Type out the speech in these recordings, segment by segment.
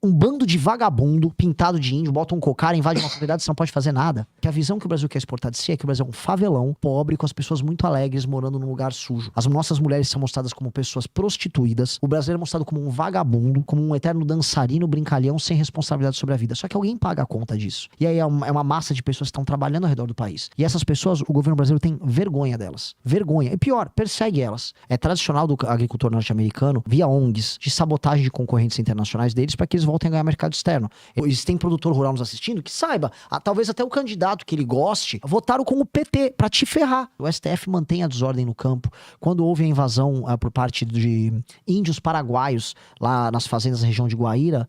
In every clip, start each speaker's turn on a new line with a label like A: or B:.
A: um bando de vagabundo pintado de índio, bota um cocara, invade uma comunidade, você não pode fazer nada. Que a visão que o Brasil quer exportar de si é que o Brasil é um favelão, pobre, com as pessoas muito alegres, morando num lugar sujo. As nossas mulheres são mostradas como pessoas prostituídas. O brasileiro é mostrado como um vagabundo, como um eterno dançarino, brincalhão, sem responsabilidade sobre a vida. Só que alguém paga a conta disso. E aí é uma massa de pessoas que estão trabalhando ao redor do país. E essas pessoas, o governo brasileiro tem vergonha delas. Vergonha. E pior, persegue elas. É tradicional do agricultor norte-americano, via ONGs, de sabotagem de concorrentes internacionais deles para que eles voltem a ganhar mercado externo. Existem produtor rural nos assistindo que saiba, talvez até o candidato que ele goste, votaram com o PT para te ferrar. O STF mantém a desordem no campo. Quando houve a invasão por parte de índios paraguaios lá nas fazendas da região de Guaíra,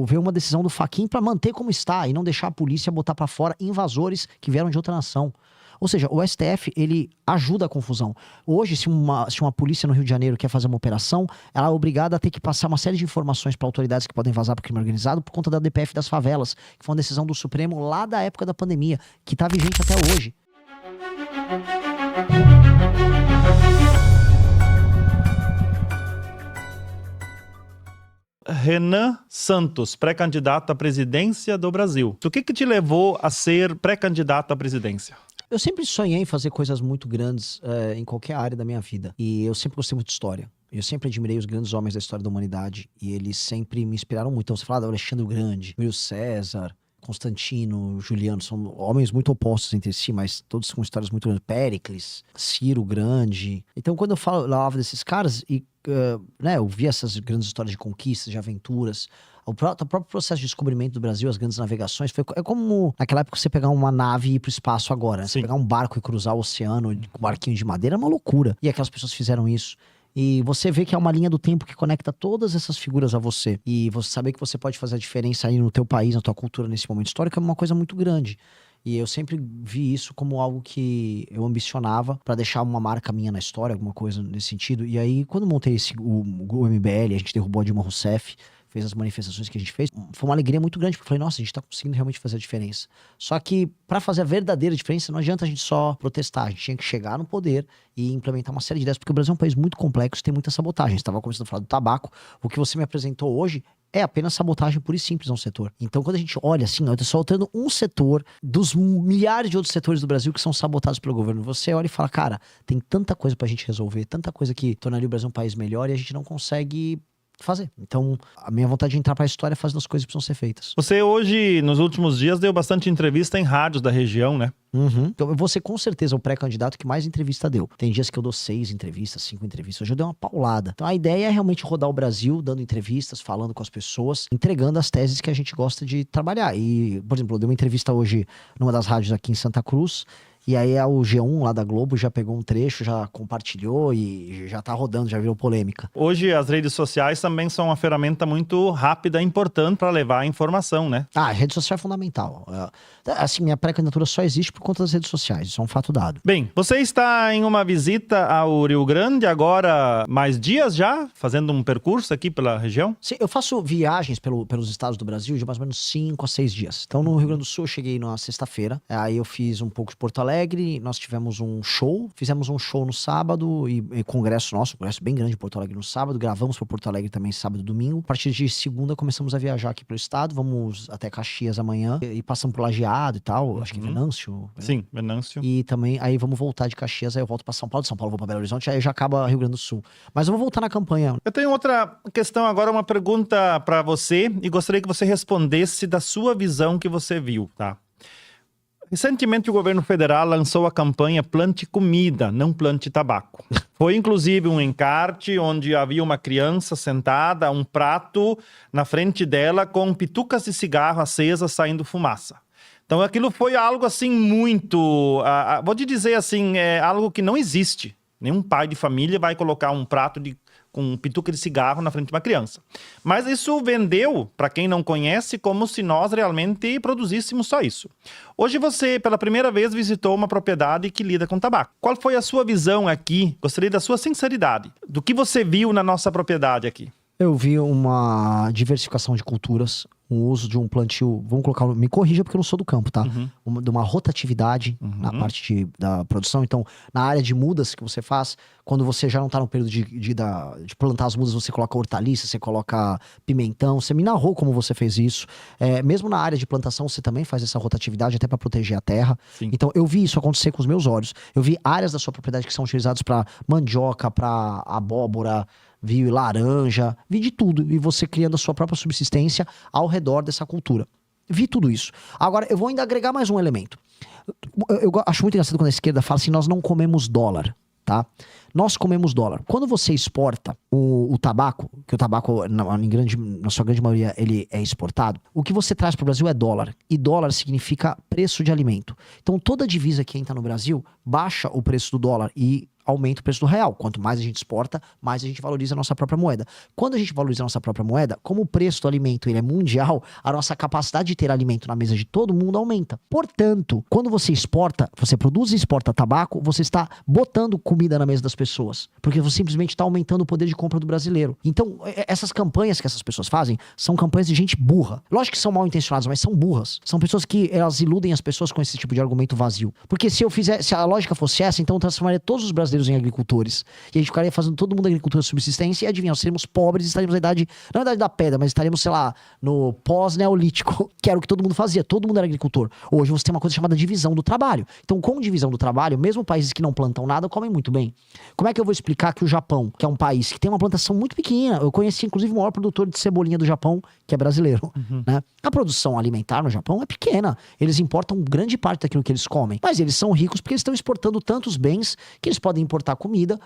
A: veio uma decisão do Fachin para manter como está e não deixar a polícia botar para fora invasores que vieram de outra nação. Ou seja, o STF, ele ajuda a confusão. Hoje, se uma polícia no Rio de Janeiro quer fazer uma operação, ela é obrigada a ter que passar uma série de informações para autoridades que podem vazar para o crime organizado por conta da DPF das favelas, que foi uma decisão do Supremo lá da época da pandemia, que está vigente até hoje.
B: Renan Santos, pré-candidato à presidência do Brasil. O que te levou a ser pré-candidato à presidência?
A: Eu sempre sonhei em fazer coisas muito grandes em qualquer área da minha vida. E eu sempre gostei muito de história. Eu sempre admirei os grandes homens da história da humanidade. E eles sempre me inspiraram muito. Então você fala do Alexandre o Grande, Júlio César, Constantino, Juliano. São homens muito opostos entre si, mas todos com histórias muito grandes. Péricles, Ciro o Grande. Então quando eu falava desses caras, eu vi essas grandes histórias de conquistas, de aventuras. O próprio processo de descobrimento do Brasil, as grandes navegações, é como naquela época você pegar uma nave e ir pro espaço agora. Né? Você pegar um barco e cruzar o oceano com um barquinho de madeira é uma loucura. E aquelas pessoas fizeram isso. E você vê que é uma linha do tempo que conecta todas essas figuras a você. E você saber que você pode fazer a diferença aí no teu país, na tua cultura, nesse momento histórico, é uma coisa muito grande. E eu sempre vi isso como algo que eu ambicionava para deixar uma marca minha na história, alguma coisa nesse sentido. E aí, quando eu montei o MBL, a gente derrubou a Dilma Rousseff, fez as manifestações que a gente fez, foi uma alegria muito grande, porque eu falei, nossa, a gente tá conseguindo realmente fazer a diferença. Só que, para fazer a verdadeira diferença, não adianta a gente só protestar, a gente tinha que chegar no poder e implementar uma série de ideias, porque o Brasil é um país muito complexo e tem muita sabotagem. Você estava começando a falar do tabaco, o que você me apresentou hoje é apenas sabotagem pura e simples a um setor. Então, quando a gente olha assim, eu tô soltando um setor dos milhares de outros setores do Brasil que são sabotados pelo governo. Você olha e fala, cara, tem tanta coisa pra gente resolver, tanta coisa que tornaria o Brasil um país melhor e a gente não consegue fazer. Então, a minha vontade de entrar pra história é fazendo as coisas que precisam ser feitas.
B: Você hoje, nos últimos dias, deu bastante entrevista em rádios da região, né?
A: Então, eu vou ser com certeza o pré-candidato que mais entrevista deu. Tem dias que eu dou 6 entrevistas, 5 entrevistas. Hoje eu dei uma paulada. Então a ideia é realmente rodar o Brasil, dando entrevistas, falando com as pessoas, entregando as teses que a gente gosta de trabalhar. E, por exemplo, eu dei uma entrevista hoje numa das rádios aqui em Santa Cruz. E aí o G1 lá da Globo já pegou um trecho, já compartilhou e já tá rodando, já virou polêmica.
B: Hoje as redes sociais também são uma ferramenta muito rápida e importante para levar a informação, né?
A: A rede social é fundamental. Assim, minha pré-candidatura só existe por conta das redes sociais, isso é um fato dado.
B: Bem, você está em uma visita ao Rio Grande agora, mais dias já, fazendo um percurso aqui pela região?
A: Sim, eu faço viagens pelos estados do Brasil de mais ou menos 5 a 6 dias. Então no Rio Grande do Sul eu cheguei na sexta-feira, aí eu fiz um pouco de Porto Alegre, nós tivemos um show, fizemos um show no sábado e congresso nosso, um congresso bem grande em Porto Alegre no sábado, gravamos para Porto Alegre também sábado e domingo. A partir de segunda começamos a viajar aqui pelo estado, vamos até Caxias amanhã e passamos por Lajeado e tal, acho que é Venâncio.
B: Sim, Venâncio.
A: E também aí vamos voltar de Caxias, aí eu volto para São Paulo, de São Paulo eu vou para Belo Horizonte, aí já acaba Rio Grande do Sul. Mas eu vou voltar na campanha.
B: Eu tenho outra questão agora, uma pergunta para você e gostaria que você respondesse da sua visão que você viu, tá? Recentemente o governo federal lançou a campanha Plante Comida, não plante tabaco. Foi inclusive um encarte onde havia uma criança sentada, um prato na frente dela com pitucas de cigarro acesas saindo fumaça. Então aquilo foi algo assim muito, vou te dizer assim, é algo que não existe. Nenhum pai de família vai colocar um prato com pituca de cigarro na frente de uma criança. Mas isso vendeu, para quem não conhece, como se nós realmente produzíssemos só isso. Hoje você, pela primeira vez, visitou uma propriedade que lida com tabaco. Qual foi a sua visão aqui? Gostaria da sua sinceridade. Do que você viu na nossa propriedade aqui?
A: Eu vi uma diversificação de culturas, um uso de um plantio, vamos colocar, me corrija porque eu não sou do campo, tá? De uma rotatividade na parte da produção. Então, na área de mudas que você faz, quando você já não tá no período de plantar as mudas, você coloca hortaliça, você coloca pimentão, você me narrou como você fez isso. Mesmo na área de plantação, você também faz essa rotatividade até para proteger a terra.
B: Sim.
A: Então, eu vi isso acontecer com os meus olhos. Eu vi áreas da sua propriedade que são utilizadas para mandioca, para abóbora, vi laranja, vi de tudo. E você criando a sua própria subsistência ao redor dessa cultura. Vi tudo isso. Agora, eu vou ainda agregar mais um elemento. Eu acho muito engraçado quando a esquerda fala assim, nós não comemos dólar, tá? Nós comemos dólar. Quando você exporta o tabaco, que o tabaco, na sua grande maioria, ele é exportado, o que você traz para o Brasil é dólar. E dólar significa preço de alimento. Então, toda divisa que entra no Brasil baixa o preço do dólar e aumenta o preço do real. Quanto mais a gente exporta, mais a gente valoriza a nossa própria moeda. Quando a gente valoriza a nossa própria moeda, como o preço do alimento ele é mundial, a nossa capacidade de ter alimento na mesa de todo mundo aumenta. Portanto, quando você exporta, você produz e exporta tabaco, você está botando comida na mesa das pessoas. Porque você simplesmente está aumentando o poder de compra do brasileiro. Então, essas campanhas que essas pessoas fazem são campanhas de gente burra. Lógico que são mal intencionadas, mas são burras. São pessoas que elas iludem as pessoas com esse tipo de argumento vazio. Porque se a lógica fosse essa, então eu transformaria todos os brasileiros em agricultores. E a gente ficaria fazendo todo mundo agricultura de subsistência e adivinha, nós seríamos pobres e estaríamos não na idade da pedra, mas estaríamos, sei lá, no pós-neolítico, que era o que todo mundo fazia, todo mundo era agricultor. Hoje você tem uma coisa chamada divisão do trabalho. Então, com divisão do trabalho, mesmo países que não plantam nada, comem muito bem. Como é que eu vou explicar que o Japão, que é um país que tem uma plantação muito pequena, eu conheci inclusive o maior produtor de cebolinha do Japão, que é brasileiro, né? A produção alimentar no Japão é pequena. Eles importam grande parte daquilo que eles comem, mas eles são ricos porque eles estão exportando tantos bens que eles podem importar comida,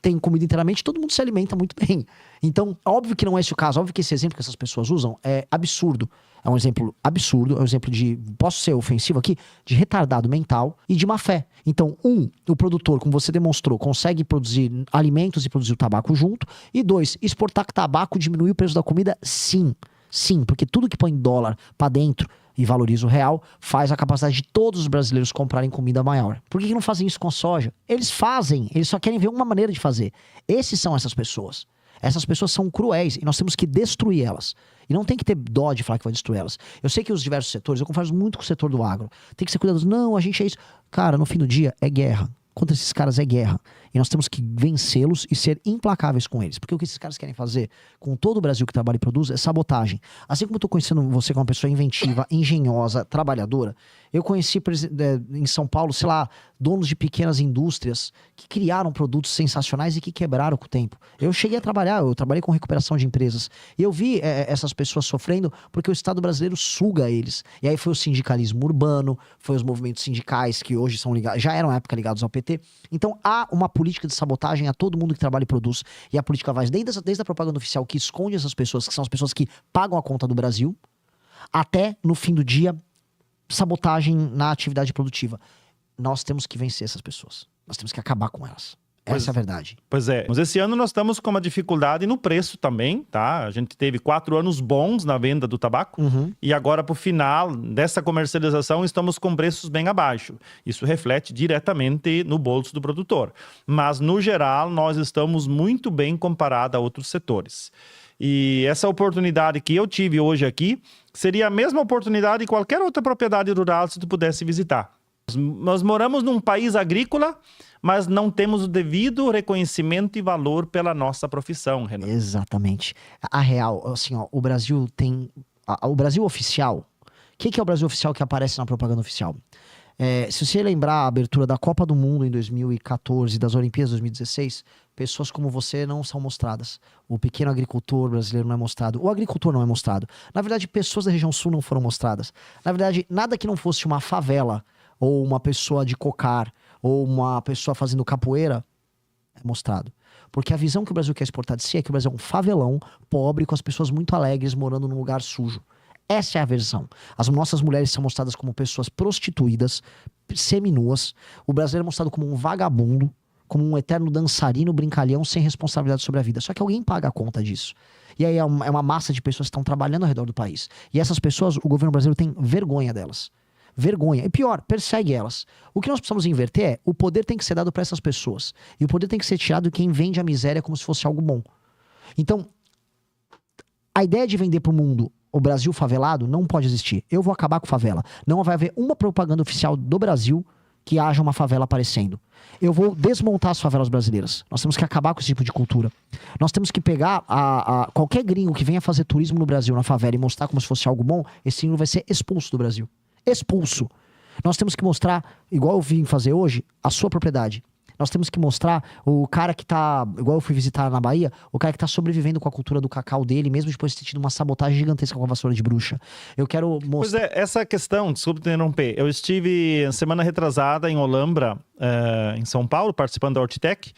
A: tem comida inteiramente, todo mundo se alimenta muito bem. Então, óbvio que não é esse o caso, óbvio que esse exemplo que essas pessoas usam é absurdo. É um exemplo absurdo, é um exemplo de, posso ser ofensivo aqui, de retardado mental e de má fé. Então, o produtor, como você demonstrou, consegue produzir alimentos e produzir o tabaco junto. E 2, exportar tabaco diminui o preço da comida? Sim. Sim, porque tudo que põe dólar pra dentro e valoriza o real, faz a capacidade de todos os brasileiros comprarem comida maior. Por que não fazem isso com a soja? Eles fazem, eles só querem ver uma maneira de fazer. Esses são essas pessoas. Essas pessoas são cruéis e nós temos que destruir elas. E não tem que ter dó de falar que vai destruir elas. Eu sei que os diversos setores, eu converso muito com o setor do agro, tem que ser cuidadoso. Não, a gente é isso. Cara, no fim do dia, é guerra. Contra esses caras é guerra. E nós temos que vencê-los e ser implacáveis com eles. Porque o que esses caras querem fazer com todo o Brasil que trabalha e produz é sabotagem. Assim como eu tô conhecendo você como uma pessoa inventiva, engenhosa, trabalhadora, eu conheci em São Paulo, sei lá, donos de pequenas indústrias que criaram produtos sensacionais e que quebraram com o tempo. Eu cheguei a trabalhar, eu trabalhei com recuperação de empresas. E eu vi essas pessoas sofrendo porque o Estado brasileiro suga eles. E aí foi o sindicalismo urbano, foi os movimentos sindicais que hoje são ligados, já eram na época ligados ao PT. Então há uma política de sabotagem a todo mundo que trabalha e produz. E a política vai desde a propaganda oficial que esconde essas pessoas, que são as pessoas que pagam a conta do Brasil, até, no fim do dia, sabotagem na atividade produtiva. Nós temos que vencer essas pessoas. Nós temos que acabar com elas. Essa é a verdade.
B: Pois é. Mas esse ano nós estamos com uma dificuldade no preço também, tá? A gente teve 4 anos bons na venda do tabaco. E agora, pro final dessa comercialização, estamos com preços bem abaixo. Isso reflete diretamente no bolso do produtor. Mas, no geral, nós estamos muito bem comparado a outros setores. E essa oportunidade que eu tive hoje aqui seria a mesma oportunidade de qualquer outra propriedade rural se tu pudesse visitar. Nós moramos num país agrícola, mas não temos o devido reconhecimento e valor pela nossa profissão, Renan.
A: Exatamente. A real, assim, ó, o Brasil tem... O Brasil oficial... O que é o Brasil oficial que aparece na propaganda oficial? Se você lembrar a abertura da Copa do Mundo em 2014, das Olimpíadas de 2016, pessoas como você não são mostradas. O pequeno agricultor brasileiro não é mostrado. O agricultor não é mostrado. Na verdade, pessoas da região sul não foram mostradas. Na verdade, nada que não fosse uma favela, ou uma pessoa de cocar, ou uma pessoa fazendo capoeira, é mostrado. Porque a visão que o Brasil quer exportar de si é que o Brasil é um favelão, pobre, com as pessoas muito alegres, morando num lugar sujo. Essa é a versão. As nossas mulheres são mostradas como pessoas prostituídas, seminuas. O brasileiro é mostrado como um vagabundo, como um eterno dançarino, brincalhão, sem responsabilidade sobre a vida. Só que alguém paga a conta disso. E aí é uma massa de pessoas que estão trabalhando ao redor do país. E essas pessoas, o governo brasileiro tem vergonha delas. Vergonha. E pior, persegue elas. O que nós precisamos inverter é, o poder tem que ser dado para essas pessoas. E o poder tem que ser tirado de quem vende a miséria como se fosse algo bom. Então, a ideia de vender para o mundo o Brasil favelado não pode existir. Eu vou acabar com favela. Não vai haver uma propaganda oficial do Brasil que haja uma favela aparecendo. Eu vou desmontar as favelas brasileiras. Nós temos que acabar com esse tipo de cultura. Nós temos que pegar qualquer gringo que venha fazer turismo no Brasil, na favela, e mostrar como se fosse algo bom, esse gringo vai ser expulso do Brasil. Expulso. Nós temos que mostrar, igual eu vim fazer hoje, a sua propriedade. Nós temos que mostrar o cara que tá, igual eu fui visitar na Bahia, o cara que tá sobrevivendo com a cultura do cacau dele, mesmo depois de ter tido uma sabotagem gigantesca com a vassoura de bruxa. Eu quero mostrar...
B: Pois é, essa questão, desculpa te interromper, eu estive semana retrasada em Olambra, em São Paulo, participando da Hortitec,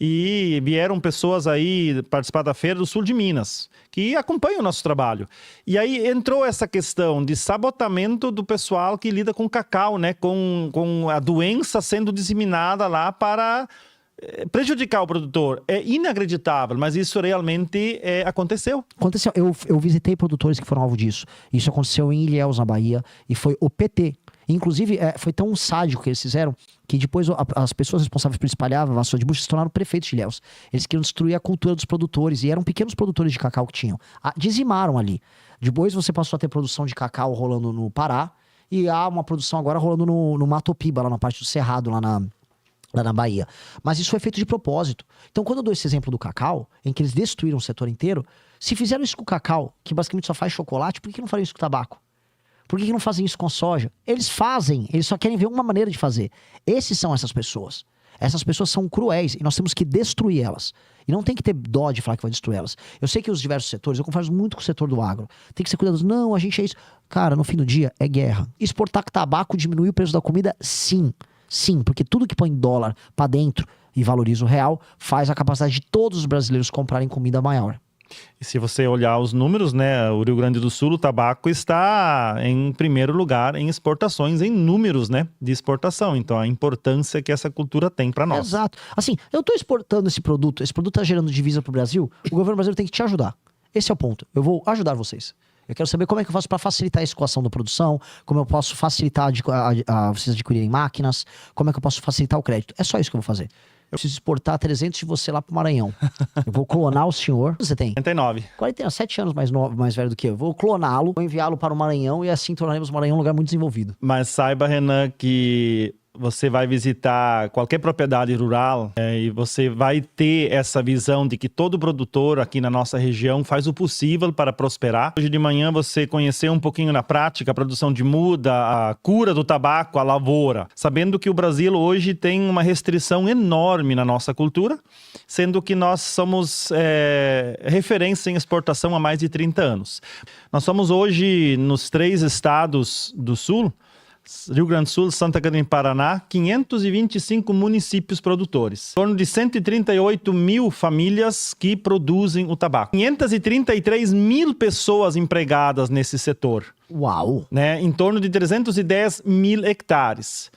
B: e vieram pessoas aí participar da Feira do Sul de Minas, que acompanham o nosso trabalho. E aí entrou essa questão de sabotamento do pessoal que lida com cacau, né? Com a doença sendo disseminada lá para prejudicar o produtor. É inacreditável, mas isso realmente aconteceu.
A: Aconteceu. Eu visitei produtores que foram alvo disso. Isso aconteceu em Ilhéus, na Bahia, e foi o PT. Inclusive, foi tão sádico que eles fizeram que depois as pessoas responsáveis por espalhar a vassoura de bruxa se tornaram prefeitos de Ilhéus. Eles queriam destruir a cultura dos produtores, e eram pequenos produtores de cacau que tinham. Dizimaram ali. Depois você passou a ter produção de cacau rolando no Pará, e há uma produção agora rolando no Mato Piba, lá na parte do Cerrado, lá na Bahia. Mas isso foi feito de propósito. Então, quando eu dou esse exemplo do cacau, em que eles destruíram o setor inteiro, se fizeram isso com o cacau, que basicamente só faz chocolate, por que não fariam isso com o tabaco? Por que não fazem isso com soja? Eles fazem, eles só querem ver uma maneira de fazer. Esses são essas pessoas. Essas pessoas são cruéis e nós temos que destruir elas. E não tem que ter dó de falar que vai destruir elas. Eu sei que os diversos setores, eu converso muito com o setor do agro. Tem que ser cuidadoso. Não, a gente é isso. Cara, no fim do dia, é guerra. Exportar tabaco diminui o preço da comida? Sim. Sim, porque tudo que põe dólar pra dentro e valoriza o real, faz a capacidade de todos os brasileiros comprarem comida maior.
B: E se você olhar os números, né, o Rio Grande do Sul, o tabaco está em primeiro lugar em exportações, em números, né, de exportação. Então, a importância que essa cultura tem para nós.
A: Exato. Assim, eu tô exportando esse produto tá gerando divisa pro Brasil, o governo brasileiro tem que te ajudar. Esse é o ponto. Eu vou ajudar vocês. Eu quero saber como é que eu faço para facilitar a escoação da produção, como eu posso facilitar vocês adquirirem máquinas, como é que eu posso facilitar o crédito. É só isso que eu vou fazer. Eu preciso exportar 300 de você lá pro Maranhão. Eu vou clonar o senhor. Você tem?
B: 49.
A: 7 anos mais velho do que eu. Vou cloná-lo, vou enviá-lo para o Maranhão e assim tornaremos o Maranhão um lugar muito desenvolvido.
B: Mas saiba, Renan, que você vai visitar qualquer propriedade rural e você vai ter essa visão de que todo produtor aqui na nossa região faz o possível para prosperar. Hoje de manhã você conheceu um pouquinho na prática a produção de muda, a cura do tabaco, a lavoura. Sabendo que o Brasil hoje tem uma restrição enorme na nossa cultura, sendo que nós somos referência em exportação há mais de 30 anos. Nós somos hoje, nos 3 estados do Sul, Rio Grande do Sul, Santa Catarina e Paraná, 525 municípios produtores. Em torno de 138 mil famílias que produzem o tabaco. 533 mil pessoas empregadas nesse setor.
A: Uau!
B: Né? Em torno de 310 mil hectares.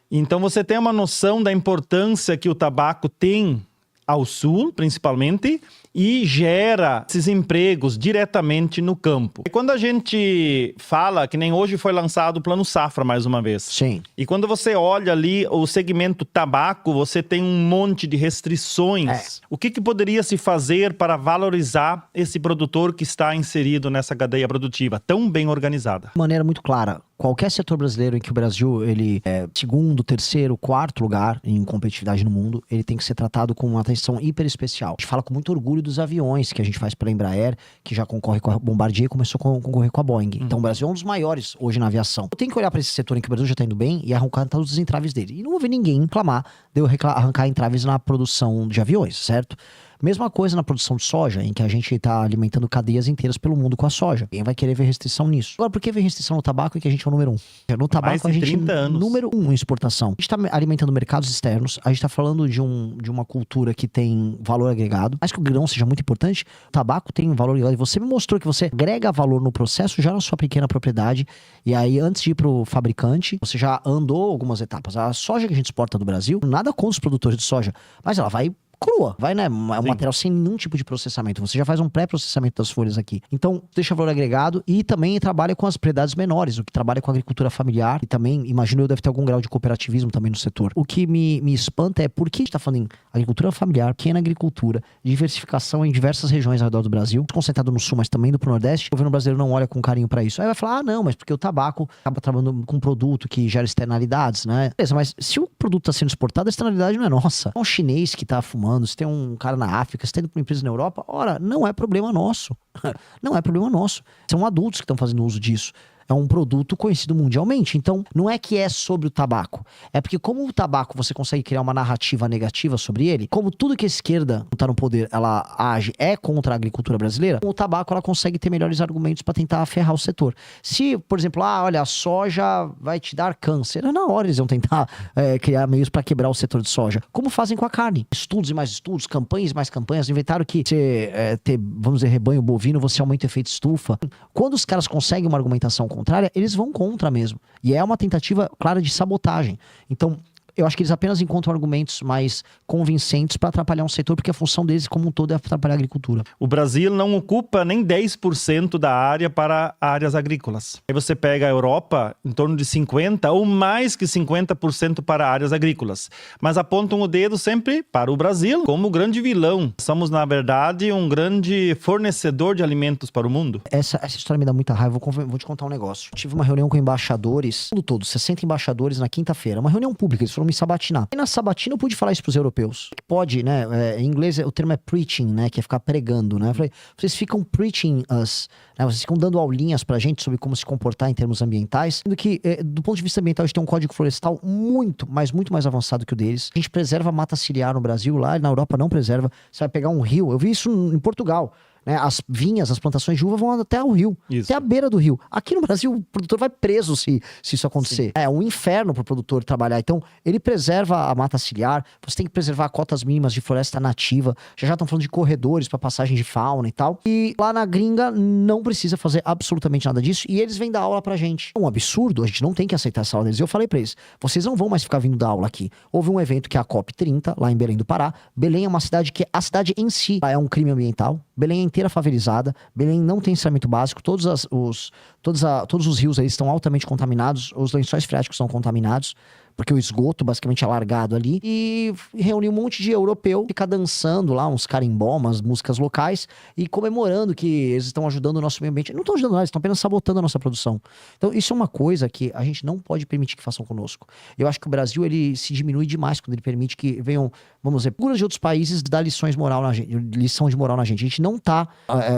B: Então você tem uma noção da importância que o tabaco tem ao sul, principalmente, e gera esses empregos diretamente no campo. E quando a gente fala, que nem hoje foi lançado o Plano Safra mais uma vez.
A: Sim.
B: E quando você olha ali o segmento tabaco, você tem um monte de restrições. O que poderia se fazer para valorizar esse produtor que está inserido nessa cadeia produtiva tão bem organizada?
A: De maneira muito clara. Qualquer setor brasileiro em que o Brasil ele é segundo, terceiro, quarto lugar em competitividade no mundo, ele tem que ser tratado com uma atenção hiper especial. A gente fala com muito orgulho dos aviões que a gente faz pela Embraer, que já concorre com a Bombardier e começou a concorrer com a Boeing. Então o Brasil é um dos maiores hoje na aviação. Eu tenho que olhar para esse setor em que o Brasil já está indo bem e arrancar todos os entraves dele. E não vou ver ninguém reclamar de eu arrancar entraves na produção de aviões, certo? Mesma coisa na produção de soja, em que a gente está alimentando cadeias inteiras pelo mundo com a soja. Quem vai querer ver restrição nisso? Agora, por que ver restrição no tabaco e que a gente é o número 1? No tabaco a gente é número 1 em exportação. A gente está alimentando mercados externos, a gente está falando de uma cultura que tem valor agregado. Mais que o grão seja muito importante, o tabaco tem valor agregado. E você me mostrou que você agrega valor no processo já na sua pequena propriedade. E aí, antes de ir para o fabricante, você já andou algumas etapas. A soja que a gente exporta do Brasil, nada contra os produtores de soja, mas ela vai crua. Vai, né? É um material sem nenhum tipo de processamento. Você já faz um pré-processamento das folhas aqui. Então, deixa valor agregado e também trabalha com as propriedades menores, o que trabalha com a agricultura familiar e também, imagino eu, deve ter algum grau de cooperativismo também no setor. O que me espanta é por que a gente tá falando em agricultura familiar, pequena agricultura, diversificação em diversas regiões ao redor do Brasil, concentrado no sul, mas também indo pro Nordeste, o governo brasileiro não olha com carinho pra isso. Aí vai falar, não, mas porque o tabaco acaba trabalhando com um produto que gera externalidades, né? Beleza, mas se o produto tá sendo exportado, a externalidade não é nossa. É um chinês que tá fumando, se tem um cara na África, se tem uma empresa na Europa, ora, não é problema nosso. Não é problema nosso. São adultos que estão fazendo uso disso. É um produto conhecido mundialmente. Então, não é que é sobre o tabaco. É porque como o tabaco você consegue criar uma narrativa negativa sobre ele, como tudo que a esquerda está no poder, ela age, é contra a agricultura brasileira, com o tabaco ela consegue ter melhores argumentos para tentar ferrar o setor. Se, por exemplo, olha, a soja vai te dar câncer, na hora eles vão tentar criar meios para quebrar o setor de soja. Como fazem com a carne. Estudos e mais estudos, campanhas e mais campanhas. Inventaram que você ter, vamos dizer, rebanho bovino, você aumenta o efeito estufa. Quando os caras conseguem uma argumentação contrária, eles vão contra mesmo. E é uma tentativa clara de sabotagem. Então, eu acho que eles apenas encontram argumentos mais convincentes para atrapalhar um setor, porque a função deles como um todo é atrapalhar a agricultura.
B: O Brasil não ocupa nem 10% da área para áreas agrícolas. Aí você pega a Europa, em torno de 50% ou mais que 50% para áreas agrícolas. Mas apontam o dedo sempre para o Brasil como o grande vilão. Somos, na verdade, um grande fornecedor de alimentos para o mundo.
A: Essa história me dá muita raiva. Vou te contar um negócio. Eu tive uma reunião com embaixadores, mundo todo, 60 embaixadores na quinta-feira. Uma reunião pública, eles foram me sabatinar. E na sabatina eu pude falar isso pros europeus. Pode, né? Em inglês o termo é preaching, né? Que é ficar pregando, né? Eu falei, vocês ficam preaching us, né? Vocês ficam dando aulinhas pra gente sobre como se comportar em termos ambientais. Sendo que, do ponto de vista ambiental, a gente tem um código florestal muito mais avançado que o deles. A gente preserva a mata ciliar no Brasil, lá na Europa não preserva. Você vai pegar um rio, eu vi isso em Portugal. Né, as vinhas, as plantações de uva vão até o rio, até a beira do rio. Aqui no Brasil, o produtor vai preso se isso acontecer. Sim. É um inferno pro produtor trabalhar. Então, ele preserva a mata ciliar, você tem que preservar cotas mínimas de floresta nativa. Já estão falando de corredores para passagem de fauna e tal. E lá na gringa, não precisa fazer absolutamente nada disso. E eles vêm dar aula pra gente. É um absurdo, a gente não tem que aceitar essa aula deles. Eu falei pra eles, vocês não vão mais ficar vindo dar aula aqui. Houve um evento que é a COP30, lá em Belém do Pará. Belém é uma cidade que, a cidade em si, é um crime ambiental. Belém é inteira favelizada, Belém não tem saneamento básico, todos os rios aí estão altamente contaminados, os lençóis freáticos são contaminados, porque o esgoto basicamente é largado ali, e reuniu um monte de europeu, ficar dançando lá, uns carimbó, umas músicas locais, e comemorando que eles estão ajudando o nosso meio ambiente. Não estão ajudando nada, eles estão apenas sabotando a nossa produção. Então isso é uma coisa que a gente não pode permitir que façam conosco. Eu acho que o Brasil, ele se diminui demais quando ele permite que venham, vamos dizer, figuras de outros países dar lição de moral na gente. A gente não tá,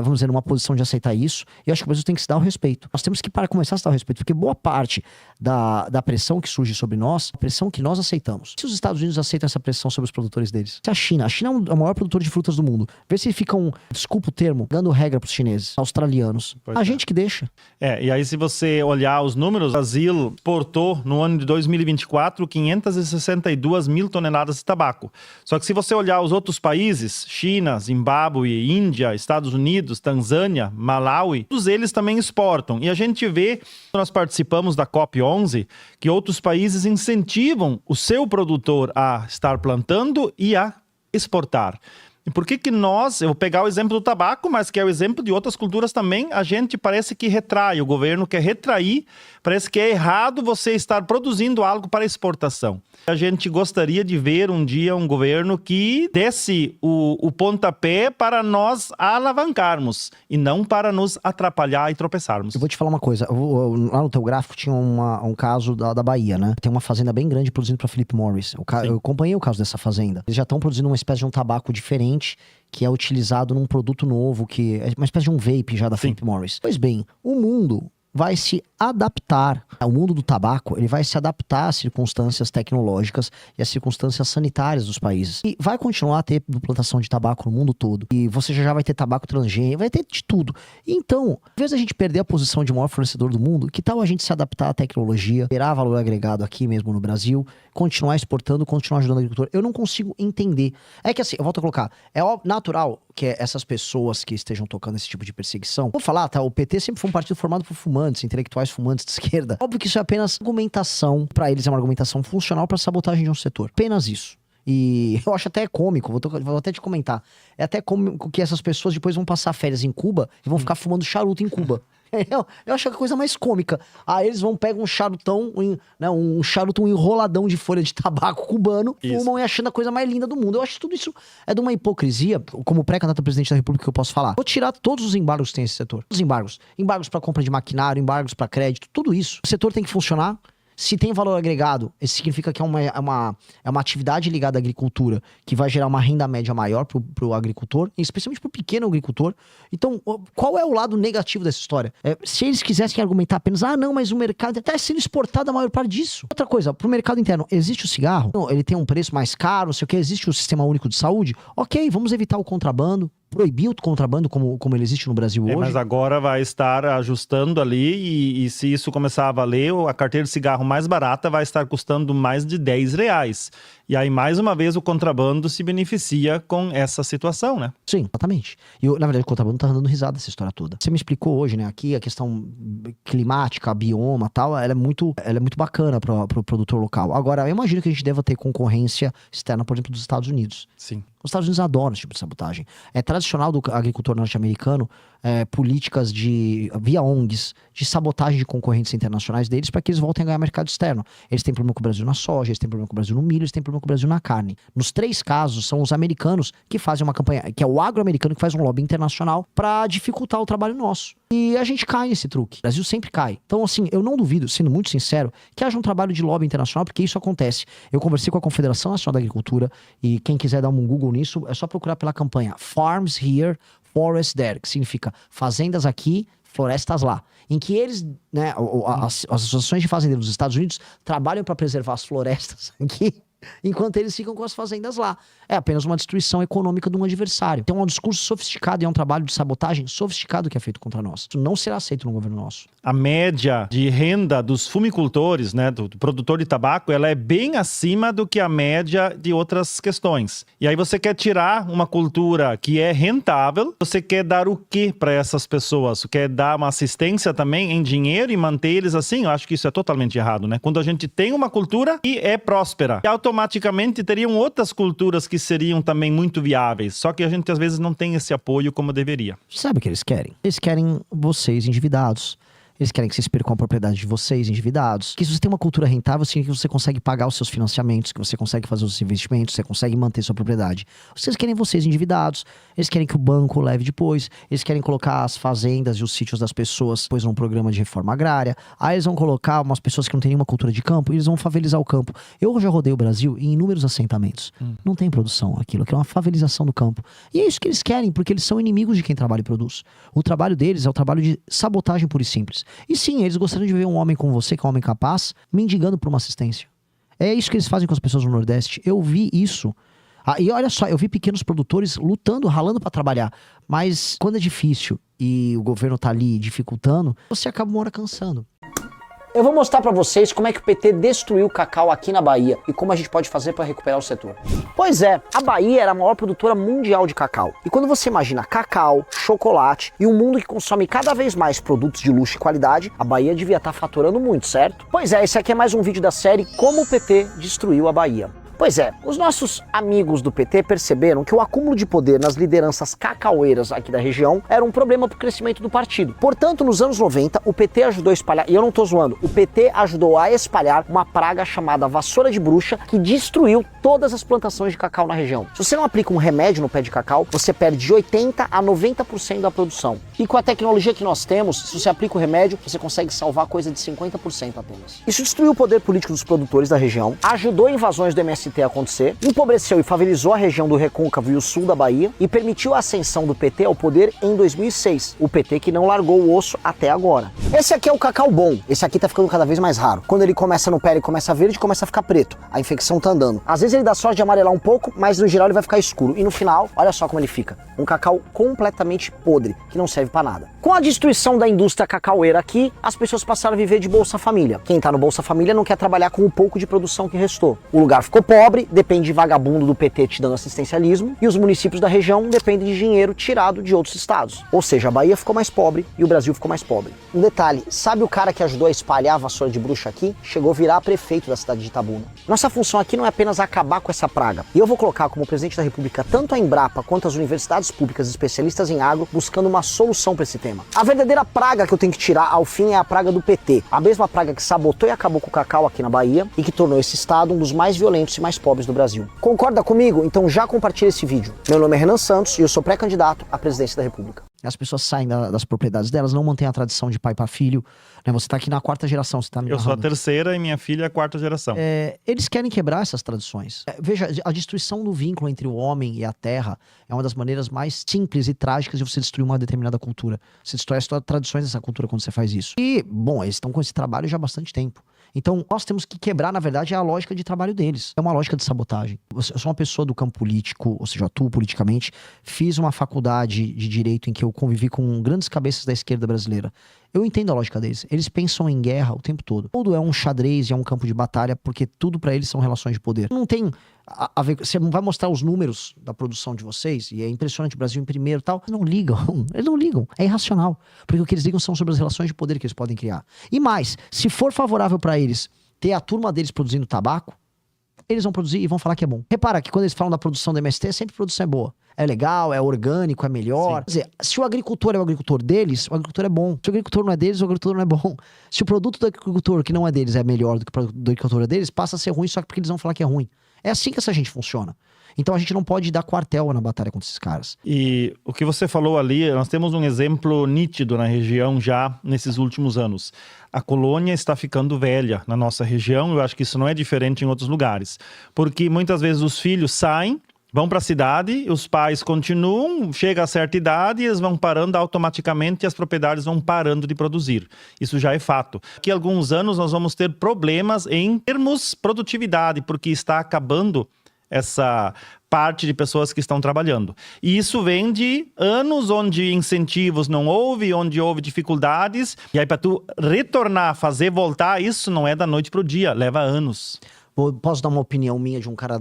A: vamos dizer, numa posição de aceitar isso, e eu acho que o Brasil tem que se dar o respeito. Nós temos que começar a se dar o respeito, porque boa parte da pressão que surge sobre nós, a pressão que nós aceitamos. Se os Estados Unidos aceitam essa pressão sobre os produtores deles, se a China é o maior produtor de frutas do mundo, vê se ficam, desculpa o termo, dando regra pros chineses, australianos. A gente que deixa.
B: E aí se você olhar os números, o Brasil exportou no ano de 2024 562 mil toneladas de tabaco. Só que se você olhar os outros países, China, Zimbábue, Índia, Estados Unidos, Tanzânia, Malawi, todos eles também exportam. E a gente vê, nós participamos da COP11, que outros países incentivam o seu produtor a estar plantando e a exportar. E por que nós, eu vou pegar o exemplo do tabaco, mas que é o exemplo de outras culturas também, a gente parece que retrai, o governo quer retrair, parece que é errado você estar produzindo algo para exportação. A gente gostaria de ver um dia um governo que desse o pontapé para nós alavancarmos e não para nos atrapalhar e tropeçarmos.
A: Eu vou te falar uma coisa, lá no teu gráfico tinha um caso da Bahia, né? Tem uma fazenda bem grande produzindo para Philip Morris. Eu acompanhei o caso dessa fazenda. Eles já estão produzindo uma espécie de um tabaco diferente, que é utilizado num produto novo, que é uma espécie de um vape já da Philip Morris. Pois bem, o mundo vai se adaptar. O mundo do tabaco, ele vai se adaptar às circunstâncias tecnológicas e às circunstâncias sanitárias dos países. E vai continuar a ter plantação de tabaco no mundo todo. E você já vai ter tabaco transgênico, vai ter de tudo. Então, ao invés da gente perder a posição de maior fornecedor do mundo, que tal a gente se adaptar à tecnologia, gerar valor agregado aqui mesmo no Brasil, continuar exportando, continuar ajudando o agricultor? Eu não consigo entender. É que assim, eu volto a colocar, é natural que essas pessoas que estejam tocando esse tipo de perseguição, vou falar, tá? O PT sempre foi um partido formado por fumantes, intelectuais fumantes de esquerda. Óbvio que isso é apenas argumentação, pra eles é uma argumentação funcional pra sabotagem de um setor. Apenas isso. E eu acho até cômico, vou até te comentar. É até cômico que essas pessoas depois vão passar férias em Cuba e vão ficar fumando charuto em Cuba. Eu acho a coisa mais cômica. Aí eles pegam um charutão, né, um charuto, um enroladão de folha de tabaco cubano, fumam e achando a coisa mais linda do mundo. Eu acho que tudo isso é de uma hipocrisia. Como pré-candidato a presidente da República, que eu posso falar. Vou tirar todos os embargos que tem nesse setor. Os embargos. Embargos para compra de maquinário, embargos para crédito, tudo isso. O setor tem que funcionar. Se tem valor agregado, isso significa que é uma atividade ligada à agricultura que vai gerar uma renda média maior pro agricultor, especialmente pro pequeno agricultor. Então, qual é o lado negativo dessa história? Se eles quisessem argumentar apenas, não, mas o mercado está sendo exportado a maior parte disso. Outra coisa, pro mercado interno, existe o cigarro? Ele tem um preço mais caro, não sei o que, existe o Sistema Único de Saúde? Ok, vamos evitar o contrabando. Proibir o contrabando como ele existe no Brasil hoje.
B: Mas agora vai estar ajustando ali e se isso começar a valer, a carteira de cigarro mais barata vai estar custando mais de R$10. E aí, mais uma vez, o contrabando se beneficia com essa situação, né?
A: Sim, exatamente. E, na verdade, o contrabando tá dando risada dessa história toda. Você me explicou hoje, né? Aqui a questão climática, bioma e tal, ela é muito bacana pro produtor local. Agora, eu imagino que a gente deva ter concorrência externa, por exemplo, dos Estados Unidos.
B: Sim.
A: Os Estados Unidos adoram esse tipo de sabotagem. É tradicional do agricultor norte-americano políticas via ONGs, de sabotagem de concorrentes internacionais deles para que eles voltem a ganhar mercado externo. Eles têm problema com o Brasil na soja, eles têm problema com o Brasil no milho, eles têm problema com o Brasil na carne. Nos 3 casos, são os americanos que fazem uma campanha, que é o agro-americano que faz um lobby internacional para dificultar o trabalho nosso. E a gente cai nesse truque. O Brasil sempre cai. Então, assim, eu não duvido, sendo muito sincero, que haja um trabalho de lobby internacional, porque isso acontece. Eu conversei com a Confederação Nacional da Agricultura, e quem quiser dar um Google nisso, é só procurar pela campanha Farms Here, Forests There, que significa fazendas aqui, florestas lá. Em que eles, né, as associações de fazendeiros dos Estados Unidos trabalham para preservar as florestas aqui, enquanto eles ficam com as fazendas lá. É apenas uma destruição econômica de um adversário. Então é um discurso sofisticado e é um trabalho de sabotagem sofisticado que é feito contra nós. Isso não será aceito no governo nosso.
B: A média de renda dos fumicultores, né, do produtor de tabaco, ela é bem acima do que a média de outras questões. E aí você quer tirar uma cultura que é rentável, você quer dar o quê para essas pessoas? Você quer dar uma assistência também em dinheiro e manter eles assim? Eu acho que isso é totalmente errado, né? Quando a gente tem uma cultura que é próspera, e automaticamente teriam outras culturas que seriam também muito viáveis, só que a gente às vezes não tem esse apoio como deveria.
A: Sabe o que eles querem? Eles querem vocês endividados. Eles querem que vocês percam a propriedade de vocês, endividados. Que se você tem uma cultura rentável, significa que você consegue pagar os seus financiamentos, que você consegue fazer os investimentos, você consegue manter sua propriedade. Vocês querem vocês endividados, eles querem que o banco leve depois, eles querem colocar as fazendas e os sítios das pessoas depois num programa de reforma agrária. Aí eles vão colocar umas pessoas que não têm nenhuma cultura de campo e eles vão favelizar o campo. Eu já rodei o Brasil em inúmeros assentamentos. Não tem produção aquilo é uma favelização do campo. E é isso que eles querem, porque eles são inimigos de quem trabalha e produz. O trabalho deles é o trabalho de sabotagem pura e simples. E sim, eles gostariam de ver um homem como você, que é um homem capaz, mendigando por uma assistência. É isso que eles fazem com as pessoas no Nordeste. Eu vi isso. E olha só, eu vi pequenos produtores lutando, ralando para trabalhar. Mas quando é difícil e o governo tá ali dificultando, você acaba uma hora cansando. Eu vou mostrar pra vocês como é que o PT destruiu o cacau aqui na Bahia e como a gente pode fazer para recuperar o setor. Pois é, a Bahia era a maior produtora mundial de cacau. E quando você imagina cacau, chocolate e um mundo que consome cada vez mais produtos de luxo e qualidade, a Bahia devia estar faturando muito, certo? Pois é, esse aqui é mais um vídeo da série Como o PT Destruiu a Bahia. Pois é, os nossos amigos do PT perceberam que o acúmulo de poder nas lideranças cacaueiras aqui da região era um problema para o crescimento do partido. Portanto, nos anos 90, o PT ajudou a espalhar, e eu não tô zoando, o PT ajudou a espalhar uma praga chamada vassoura de bruxa que destruiu todas as plantações de cacau na região. Se você não aplica um remédio no pé de cacau, você perde de 80% a 90% da produção. E com a tecnologia que nós temos, se você aplica o remédio, você consegue salvar coisa de 50% apenas. Isso destruiu o poder político dos produtores da região, ajudou invasões do MST a acontecer, empobreceu e favelizou a região do Recôncavo e o sul da Bahia e permitiu a ascensão do PT ao poder em 2006, o PT que não largou o osso até agora. Esse aqui é o cacau bom, esse aqui tá ficando cada vez mais raro. Quando ele começa no pé, ele começa verde, começa a ficar preto, a infecção tá andando. Às vezes ele dá sorte de amarelar um pouco, mas no geral ele vai ficar escuro e no final, olha só como ele fica, um cacau completamente podre, que não serve pra nada. Com a destruição da indústria cacaueira aqui, as pessoas passaram a viver de Bolsa Família. Quem tá no Bolsa Família não quer trabalhar com o pouco de produção que restou. O lugar ficou pobre, pobre depende de vagabundo do PT te dando assistencialismo e os municípios da região dependem de dinheiro tirado de outros estados. Ou seja, a Bahia ficou mais pobre e o Brasil ficou mais pobre. Um detalhe, sabe o cara que ajudou a espalhar a vassoura de bruxa aqui? Chegou a virar prefeito da cidade de Itabuna. Nossa função aqui não é apenas acabar com essa praga. E eu vou colocar como presidente da República tanto a Embrapa quanto as universidades públicas especialistas em agro buscando uma solução para esse tema. A verdadeira praga que eu tenho que tirar ao fim é a praga do PT. A mesma praga que sabotou e acabou com o cacau aqui na Bahia e que tornou esse estado um dos mais violentos e mais pobres do Brasil. Concorda comigo? Então já compartilha esse vídeo. Meu nome é Renan Santos e eu sou pré-candidato à presidência da República. As pessoas saem das propriedades delas, não mantêm a tradição de pai para filho. Né? Você tá aqui na 4ª geração, você tá me
B: Eu sou a
A: narrando.
B: 3ª e minha filha é a 4ª geração.
A: Eles querem quebrar essas tradições. Veja, a destruição do vínculo entre o homem e a terra é uma das maneiras mais simples e trágicas de você destruir uma determinada cultura. Você destrói as tradições dessa cultura quando você faz isso. E, bom, eles estão com esse trabalho já há bastante tempo. Então, nós temos que quebrar, na verdade, a lógica de trabalho deles. É uma lógica de sabotagem. Eu sou uma pessoa do campo político, ou seja, atuo politicamente, fiz uma faculdade de direito em que eu convivi com grandes cabeças da esquerda brasileira. Eu entendo a lógica deles. Eles pensam em guerra o tempo todo. Tudo é um xadrez e é um campo de batalha, porque tudo pra eles são relações de poder. Não tem a ver... Você não vai mostrar os números da produção de vocês, e é impressionante, o Brasil em primeiro e tal. Eles não ligam. Eles não ligam. É irracional. Porque o que eles ligam são sobre as relações de poder que eles podem criar. E mais, se for favorável pra eles ter a turma deles produzindo tabaco, eles vão produzir e vão falar que é bom. Repara que quando eles falam da produção do MST, sempre a produção é boa. É legal, é orgânico, é melhor. Sim. Quer dizer, se o agricultor é o agricultor deles, o agricultor é bom. Se o agricultor não é deles, o agricultor não é bom. Se o produto do agricultor que não é deles é melhor do que o produto do agricultor é deles, passa a ser ruim só porque eles vão falar que é ruim. É assim que essa gente funciona. Então a gente não pode dar quartel na batalha contra esses caras.
B: E o que você falou ali, nós temos um exemplo nítido na região já nesses últimos anos. A colônia está ficando velha na nossa região, eu acho que isso não é diferente em outros lugares. Porque muitas vezes os filhos saem, vão para a cidade, os pais continuam, chega a certa idade, eles vão parando automaticamente e as propriedades vão parando de produzir. Isso já é fato. Daqui a alguns anos nós vamos ter problemas em termos produtividade, porque está acabando essa parte de pessoas que estão trabalhando. E isso vem de anos onde incentivos não houve, onde houve dificuldades. E aí para tu retornar, fazer voltar, isso não é da noite pro dia, leva anos.
A: Posso dar uma opinião minha de um cara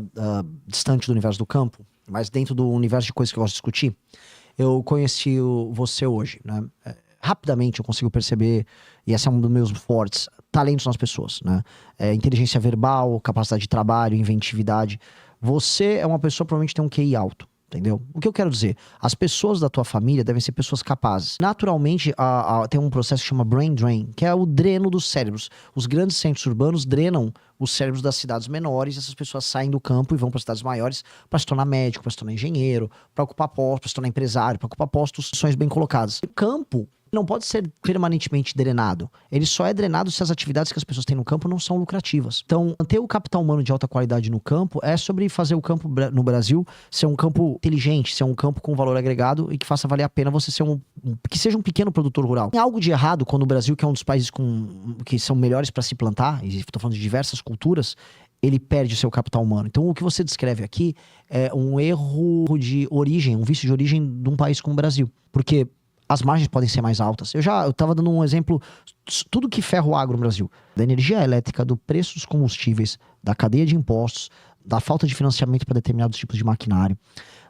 A: distante do universo do campo, mas dentro do universo de coisas que eu gosto de discutir? Eu conheci você hoje, né? Rapidamente eu consigo perceber, e esse é um dos meus fortes, talentos nas pessoas, né? Inteligência verbal, capacidade de trabalho, inventividade. Você é uma pessoa que provavelmente tem um QI alto, entendeu? O que eu quero dizer? As pessoas da tua família devem ser pessoas capazes. Naturalmente, tem um processo que chama brain drain, que é o dreno dos cérebros. Os grandes centros urbanos drenam os cérebros das cidades menores, e essas pessoas saem do campo e vão para cidades maiores para se tornar médico, para se tornar engenheiro, para ocupar postos, para se tornar empresário, para ocupar postos, posições bem colocadas. O campo não pode ser permanentemente drenado. Ele só é drenado se as atividades que as pessoas têm no campo não são lucrativas. Então, manter o capital humano de alta qualidade no campo é sobre fazer o campo no Brasil ser um campo inteligente, ser um campo com valor agregado e que faça valer a pena você ser que seja um pequeno produtor rural. Tem algo de errado quando o Brasil, que é um dos países que são melhores para se plantar, e estou falando de diversas culturas, ele perde o seu capital humano. Então, o que você descreve aqui é um erro de origem, um vício de origem de um país como o Brasil. Porque as margens podem ser mais altas. Eu estava dando um exemplo, tudo que ferra o agro no Brasil. Da energia elétrica, do preço dos combustíveis, da cadeia de impostos, da falta de financiamento para determinados tipos de maquinário,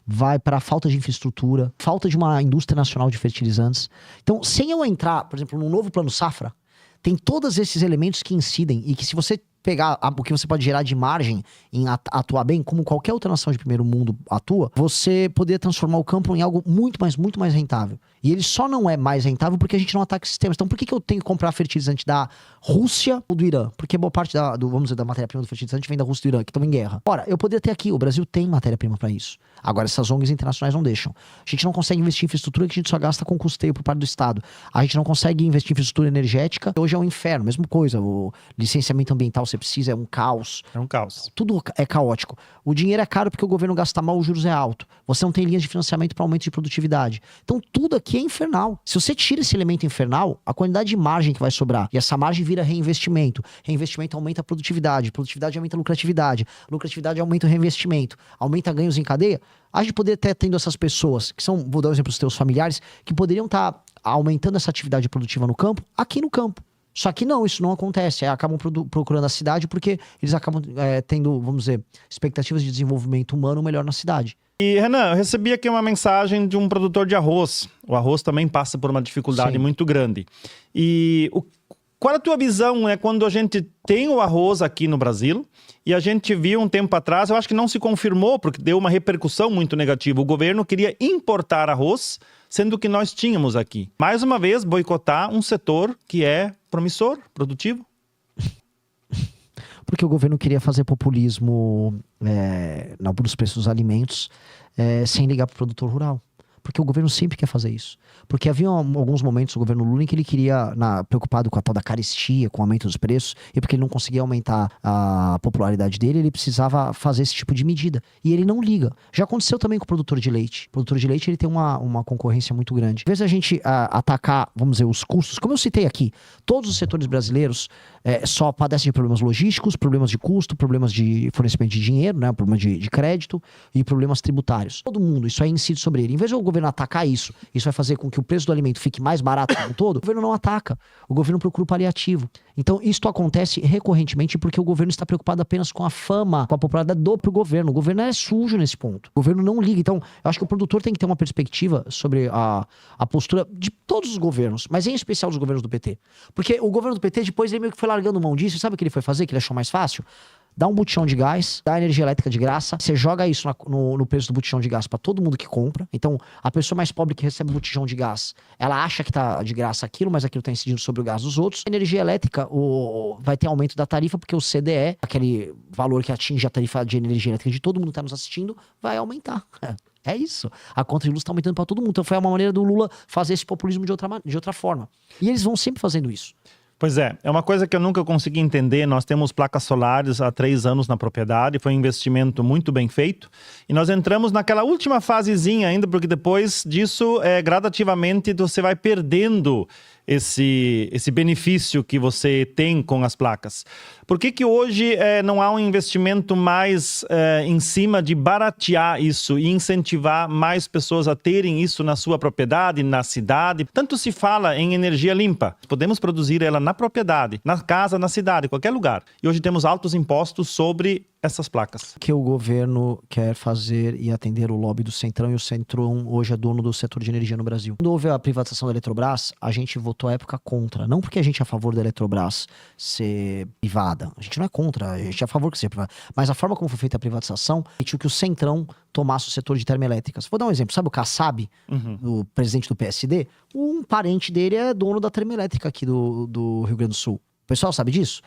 A: vai para a falta de infraestrutura, falta de uma indústria nacional de fertilizantes. Então, sem eu entrar, por exemplo, num novo plano safra, tem todos esses elementos que incidem e que se você pegar o que você pode gerar de margem em atuar bem, como qualquer outra nação de primeiro mundo atua, você poderia transformar o campo em algo muito mais rentável. E ele só não é mais rentável porque a gente não ataca sistemas. Então por que eu tenho que comprar fertilizante da Rússia ou do Irã? Porque boa parte vamos dizer, da matéria-prima do fertilizante vem da Rússia e do Irã, que estão em guerra. Ora, eu poderia ter aqui, o Brasil tem matéria-prima para isso. Agora, essas ONGs internacionais não deixam. A gente não consegue investir em infraestrutura que a gente só gasta com custeio por parte do Estado. A gente não consegue investir em infraestrutura energética. Hoje é um inferno, mesma coisa. O licenciamento ambiental você precisa, é um caos.
B: É um caos.
A: Tudo é caótico. O dinheiro é caro porque o governo gasta mal, os juros é alto. Você não tem linhas de financiamento para aumento de produtividade. Então tudo aqui é infernal. Se você tira esse elemento infernal, a quantidade de margem que vai sobrar, e essa margem vira reinvestimento. Reinvestimento aumenta a produtividade. Produtividade aumenta a lucratividade. Lucratividade aumenta o reinvestimento. Aumenta ganhos em cadeia. A gente poderia estar tendo essas pessoas, que são, vou dar um exemplo dos teus familiares, que poderiam estar aumentando essa atividade produtiva no campo, aqui no campo. Só que não, isso não acontece. Acabam procurando a cidade porque eles acabam tendo, vamos dizer, expectativas de desenvolvimento humano melhor na cidade.
B: E, Renan, eu recebi aqui uma mensagem de um produtor de arroz. O arroz também passa por uma dificuldade muito grande. E qual a tua visão, né, quando a gente tem o arroz aqui no Brasil e a gente viu um tempo atrás, eu acho que não se confirmou, porque deu uma repercussão muito negativa. O governo queria importar arroz, sendo que nós tínhamos aqui. Mais uma vez, boicotar um setor que é promissor, produtivo.
A: Porque o governo queria fazer populismo nos preços dos alimentos sem ligar para o produtor rural. Porque o governo sempre quer fazer isso. Porque havia alguns momentos do governo Lula em que ele queria, preocupado com a tal da carestia, com o aumento dos preços, e porque ele não conseguia aumentar a popularidade dele, ele precisava fazer esse tipo de medida. E ele não liga. Já aconteceu também com o produtor de leite. O produtor de leite ele tem uma concorrência muito grande. Às vezes a gente atacar, vamos dizer, os custos, como eu citei aqui, todos os setores brasileiros só padecem de problemas logísticos, problemas de custo, problemas de fornecimento de dinheiro, né, problemas de crédito e problemas tributários. Todo mundo, isso aí incide sobre ele. Em vez do governo atacar isso vai fazer com que o preço do alimento fique mais barato como todo, o governo não ataca. O governo procura o paliativo. Então, isto acontece recorrentemente porque o governo está preocupado apenas com a fama, com a popularidade pro governo. O governo é sujo nesse ponto. O governo não liga. Então, eu acho que o produtor tem que ter uma perspectiva sobre a postura de todos os governos, mas em especial dos governos do PT. Porque o governo do PT, depois, ele meio que foi largando mão disso. Sabe o que ele foi fazer, que ele achou mais fácil? Dá um botijão de gás, dá energia elétrica de graça, você joga isso no preço do botijão de gás para todo mundo que compra. Então, a pessoa mais pobre que recebe botijão de gás, ela acha que tá de graça aquilo, mas aquilo tá incidindo sobre o gás dos outros. A energia elétrica vai ter aumento da tarifa, porque o CDE, aquele valor que atinge a tarifa de energia elétrica de todo mundo que tá nos assistindo, vai aumentar. É isso. A conta de luz tá aumentando para todo mundo. Então, foi uma maneira do Lula fazer esse populismo de outra forma. E eles vão sempre fazendo isso.
B: Pois é uma coisa que eu nunca consegui entender. Nós temos placas solares há 3 anos na propriedade, foi um investimento muito bem feito. E nós entramos naquela última fasezinha ainda, porque depois disso, gradativamente, você vai perdendo esse benefício que você tem com as placas. Por que hoje não há um investimento mais em cima de baratear isso e incentivar mais pessoas a terem isso na sua propriedade, na cidade? Tanto se fala em energia limpa. Podemos produzir ela na propriedade, na casa, na cidade, qualquer lugar. E hoje temos altos impostos sobre essas placas.
A: Que o governo quer fazer e atender o lobby do Centrão, e o Centrão hoje é dono do setor de energia no Brasil. Quando houve a privatização da Eletrobras, a gente votou à época contra. Não porque a gente é a favor da Eletrobras ser privada. A gente não é contra, a gente é a favor que seja privada. Mas a forma como foi feita a privatização permitiu que o Centrão tomasse o setor de termoelétricas. Vou dar um exemplo. Sabe o Kassab, o presidente do PSD? Um parente dele é dono da termoelétrica aqui do Rio Grande do Sul. O pessoal sabe disso?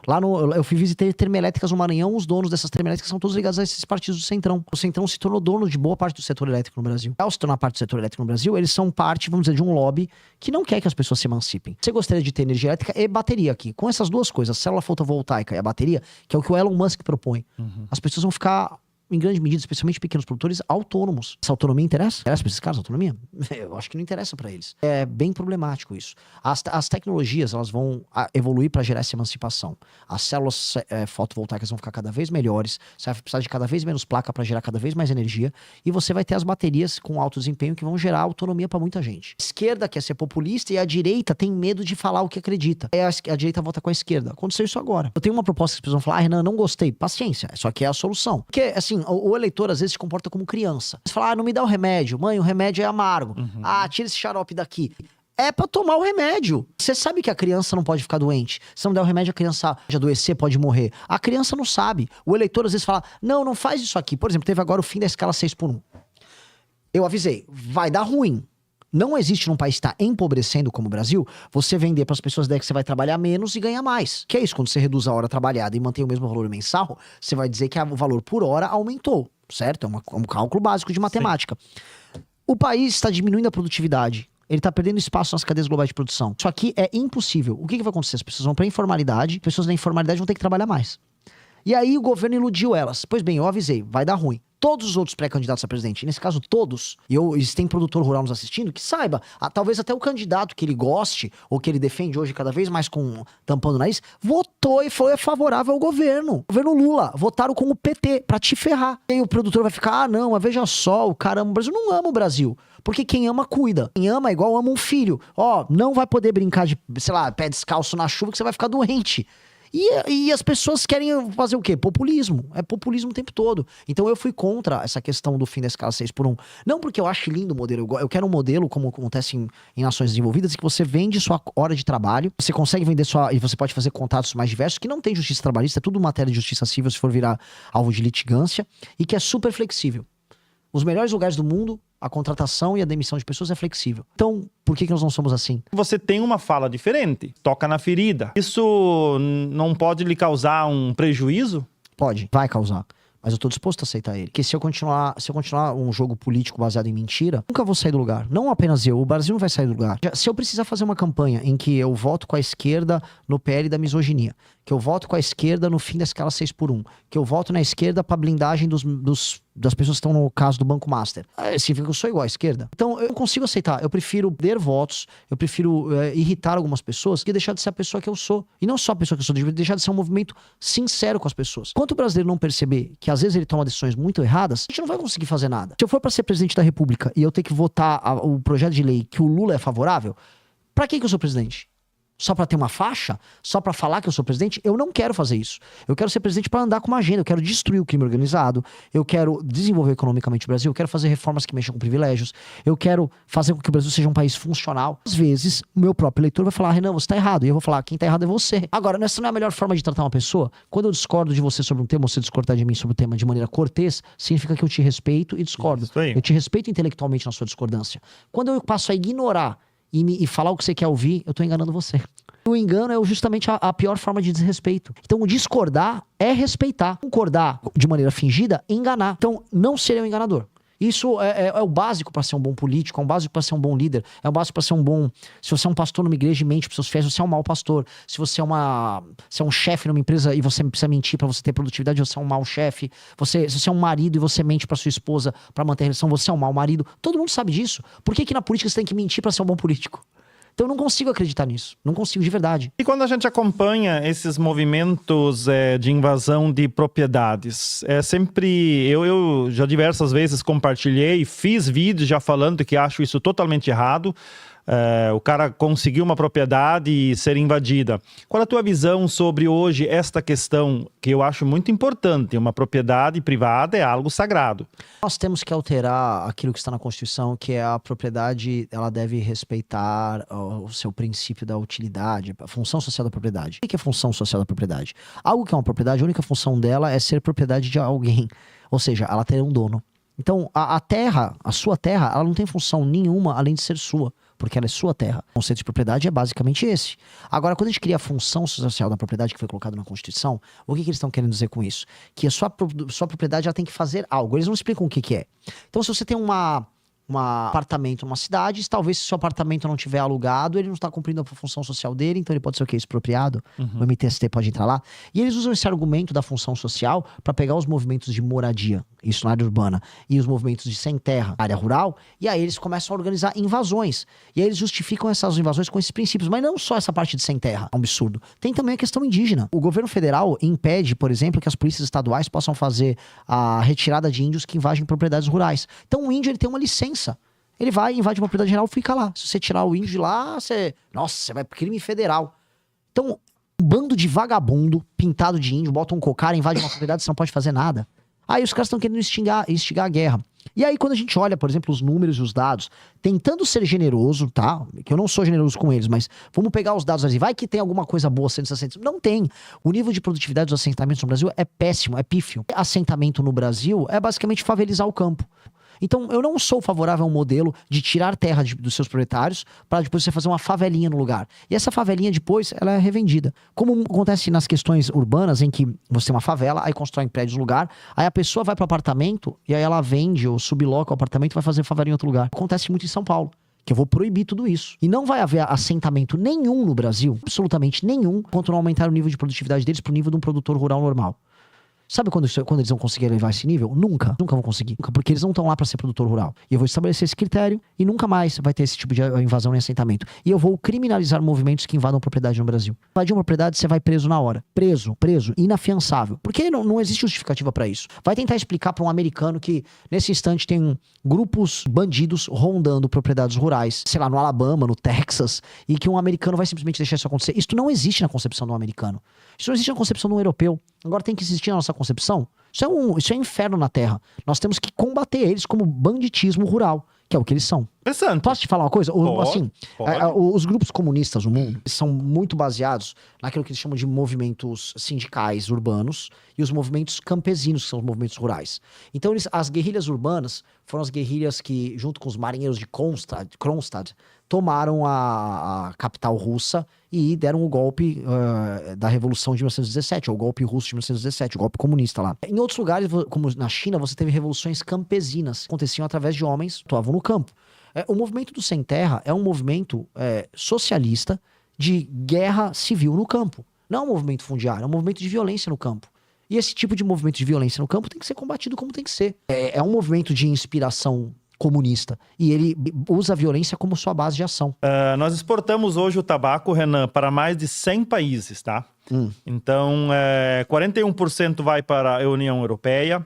A: Eu fui visitar termoelétricas no Maranhão, os donos dessas termoelétricas são todos ligados a esses partidos do Centrão. O Centrão se tornou dono de boa parte do setor elétrico no Brasil. Ao se tornar parte do setor elétrico no Brasil, eles são parte, vamos dizer, de um lobby que não quer que as pessoas se emancipem. Você gostaria de ter energia elétrica e bateria aqui. Com essas duas coisas, a célula fotovoltaica e a bateria, que é o que o Elon Musk propõe, as pessoas vão ficar, em grande medida, especialmente pequenos produtores, autônomos. Essa autonomia interessa? Interessa para esses caras, autonomia? Eu acho que não interessa para eles. É bem problemático isso. As tecnologias, elas vão evoluir para gerar essa emancipação. As células fotovoltaicas vão ficar cada vez melhores, você vai precisar de cada vez menos placa para gerar cada vez mais energia, e você vai ter as baterias com alto desempenho que vão gerar autonomia para muita gente. A esquerda quer ser populista e a direita tem medo de falar o que acredita. A direita vota com a esquerda. Aconteceu isso agora. Eu tenho uma proposta que as pessoas vão falar: Renan, não gostei. Paciência, isso aqui é a solução. Porque, assim, o eleitor às vezes se comporta como criança. Você fala: não me dá o remédio. Mãe, o remédio é amargo. Tira esse xarope daqui. É pra tomar o remédio. Você sabe que a criança não pode ficar doente. Se não der o remédio, a criança pode adoecer, pode morrer. A criança não sabe. O eleitor às vezes fala: não faz isso aqui. Por exemplo, teve agora o fim da escala 6x1. Eu avisei, vai dar ruim. Não existe num país que está empobrecendo como o Brasil, você vender para as pessoas daí que você vai trabalhar menos e ganhar mais. Que é isso, quando você reduz a hora trabalhada e mantém o mesmo valor mensal, você vai dizer que o valor por hora aumentou, certo? É um cálculo básico de matemática. Sim. O país está diminuindo a produtividade. Ele está perdendo espaço nas cadeias globais de produção. Isso aqui é impossível. O que vai acontecer? As pessoas vão para a informalidade, as pessoas da informalidade vão ter que trabalhar mais. E aí o governo iludiu elas. Pois bem, eu avisei, vai dar ruim. Todos os outros pré-candidatos a presidente, nesse caso todos, e se tem produtor rural nos assistindo, que saiba, talvez até o candidato que ele goste, ou que ele defende hoje cada vez mais tampando o nariz, votou e foi favorável ao governo. O governo Lula, votaram com o PT, pra te ferrar. E aí o produtor vai ficar: não, mas veja só, o caramba, o Brasil não ama o Brasil. Porque quem ama, cuida. Quem ama é igual ama um filho. Ó, não vai poder brincar de, sei lá, pé descalço na chuva que você vai ficar doente. E as pessoas querem fazer o quê? Populismo. É populismo o tempo todo. Então eu fui contra essa questão do fim da escala 6x1. Não porque eu acho lindo o modelo. Eu quero um modelo, como acontece em nações desenvolvidas, que você vende sua hora de trabalho, você consegue vender e você pode fazer contratos mais diversos, que não tem justiça trabalhista, é tudo matéria de justiça civil se for virar alvo de litigância, e que é super flexível. Os melhores lugares do mundo, a contratação e a demissão de pessoas é flexível. Então, por que nós não somos assim?
B: Você tem uma fala diferente, toca na ferida. Isso não pode lhe causar um prejuízo?
A: Pode, vai causar. Mas eu tô disposto a aceitar ele. Porque se eu continuar um jogo político baseado em mentira, nunca vou sair do lugar. Não apenas eu, o Brasil não vai sair do lugar. Se eu precisar fazer uma campanha em que eu voto com a esquerda no PL da misoginia, que eu voto com a esquerda no fim da escala 6x1, que eu voto na esquerda pra blindagem das pessoas que estão no caso do Banco Master, significa que eu sou igual à esquerda. Então eu não consigo aceitar. Eu prefiro perder votos, eu prefiro irritar algumas pessoas que deixar de ser a pessoa que eu sou. E não só a pessoa que eu sou, deixar de ser um movimento sincero com as pessoas. Enquanto o brasileiro não perceber que às vezes ele toma decisões muito erradas, a gente não vai conseguir fazer nada. Se eu for pra ser presidente da República e eu ter que votar o projeto de lei que o Lula é favorável, pra que eu sou presidente? Só pra ter uma faixa? Só pra falar que eu sou presidente? Eu não quero fazer isso. Eu quero ser presidente pra andar com uma agenda. Eu quero destruir o crime organizado. Eu quero desenvolver economicamente o Brasil. Eu quero fazer reformas que mexam com privilégios. Eu quero fazer com que o Brasil seja um país funcional. Às vezes, o meu próprio eleitor vai falar, Renan, você tá errado. E eu vou falar, quem tá errado é você. Agora, essa não é a melhor forma de tratar uma pessoa? Quando eu discordo de você sobre um tema, você discordar de mim sobre o tema de maneira cortês, significa que eu te respeito e discordo. Eu te respeito intelectualmente na sua discordância. Quando eu passo a ignorar e falar o que você quer ouvir, eu tô enganando você. O engano é justamente a pior forma de desrespeito. Então, o discordar é respeitar. Concordar de maneira fingida é enganar. Então, não ser um enganador. Isso é o básico para ser um bom político, é o básico para ser um bom líder, é o básico para ser um bom... Se você é um pastor numa igreja e mente para seus fiéis, você é um mau pastor. Se você é um chefe numa empresa e você precisa mentir para você ter produtividade, você é um mau chefe. Se você é um marido e você mente para sua esposa para manter a relação, você é um mau marido. Todo mundo sabe disso. Por que na política você tem que mentir para ser um bom político? Então eu não consigo acreditar nisso. Não consigo de verdade.
B: E quando a gente acompanha esses movimentos de invasão de propriedades, eu já diversas vezes compartilhei, fiz vídeos já falando que acho isso totalmente errado. O cara conseguiu uma propriedade e ser invadida. Qual a tua visão sobre hoje esta questão que eu acho muito importante? Uma propriedade privada é algo sagrado.
A: Nós temos que alterar aquilo que está na Constituição, que é a propriedade, ela deve respeitar o seu princípio da utilidade, a função social da propriedade. O que é função social da propriedade? Algo que é uma propriedade, a única função dela é ser propriedade de alguém. Ou seja, ela ter um dono. Então, a terra, a sua terra, ela não tem função nenhuma além de ser sua, porque ela é sua terra. O conceito de propriedade é basicamente esse. Agora, quando a gente cria a função social da propriedade que foi colocada na Constituição, o que eles estão querendo dizer com isso? Que a sua propriedade ela tem que fazer algo. Eles não explicam o que é. Então, se você tem um apartamento numa cidade, talvez se o seu apartamento não tiver alugado, ele não está cumprindo a função social dele, então ele pode ser o quê? Expropriado. O MTST pode entrar lá. E eles usam esse argumento da função social para pegar os movimentos de moradia, isso na área urbana, e os movimentos de sem terra, área rural, e aí eles começam a organizar invasões. E aí eles justificam essas invasões com esses princípios. Mas não só essa parte de sem terra, é um absurdo. Tem também a questão indígena. O governo federal impede, por exemplo, que as polícias estaduais possam fazer a retirada de índios que invadem propriedades rurais. Então o índio ele tem uma licença. Ele vai, invade uma propriedade geral e fica lá. Se você tirar o índio de lá, você vai pro crime federal. Então, um bando de vagabundo pintado de índio, bota um cocara, invade uma propriedade, você não pode fazer nada. Aí os caras estão querendo instigar a guerra. E aí quando a gente olha, por exemplo, os números e os dados, tentando ser generoso, tá? Que eu não sou generoso com eles, mas vamos pegar os dados e vai que tem alguma coisa boa sendo assentamentos. Não tem. O nível de produtividade dos assentamentos no Brasil é péssimo, é pífio. Assentamento no Brasil é basicamente favelizar o campo. Então, eu não sou favorável a um modelo de tirar terra dos seus proprietários para depois você fazer uma favelinha no lugar. E essa favelinha depois, ela é revendida. Como acontece nas questões urbanas, em que você tem uma favela, aí constrói prédios no lugar, aí a pessoa vai para o apartamento e aí ela vende ou subloca o apartamento e vai fazer favelinha em outro lugar. Acontece muito em São Paulo. Que eu vou proibir tudo isso. E não vai haver assentamento nenhum no Brasil, absolutamente nenhum, enquanto não aumentar o nível de produtividade deles para o nível de um produtor rural normal. Sabe quando eles vão conseguir elevar esse nível? Nunca. Nunca vão conseguir. Nunca, porque eles não estão lá para ser produtor rural. E eu vou estabelecer esse critério e nunca mais vai ter esse tipo de invasão nem assentamento. E eu vou criminalizar movimentos que invadam propriedade no Brasil. Invadir uma propriedade, você vai preso na hora. Preso, inafiançável. Porque não existe justificativa para isso. Vai tentar explicar para um americano que, nesse instante, tem grupos bandidos rondando propriedades rurais, sei lá, no Alabama, no Texas, e que um americano vai simplesmente deixar isso acontecer. Isso não existe na concepção do americano. Isso não existe na concepção do europeu. Agora tem que existir na nossa concepção. Isso é inferno na Terra. Nós temos que combater eles como banditismo rural, que é o que eles são.
B: Interessante.
A: Posso te falar uma coisa?
B: Pode.
A: Os grupos comunistas no mundo são muito baseados naquilo que eles chamam de movimentos sindicais urbanos e os movimentos campesinos, que são os movimentos rurais. Então, as guerrilhas urbanas foram as guerrilhas que, junto com os marinheiros de Kronstadt, tomaram a capital russa e deram o golpe da Revolução de 1917, ou o golpe russo de 1917, o golpe comunista lá. Em outros lugares, como na China, você teve revoluções campesinas, que aconteciam através de homens que atuavam no campo. O movimento do Sem Terra é um movimento socialista de guerra civil no campo. Não é um movimento fundiário, é um movimento de violência no campo. E esse tipo de movimento de violência no campo tem que ser combatido como tem que ser. É um movimento de inspiração comunista. E ele usa a violência como sua base de ação.
B: Nós exportamos hoje o tabaco, Renan, para mais de 100 países, tá? Então, 41% vai para a União Europeia,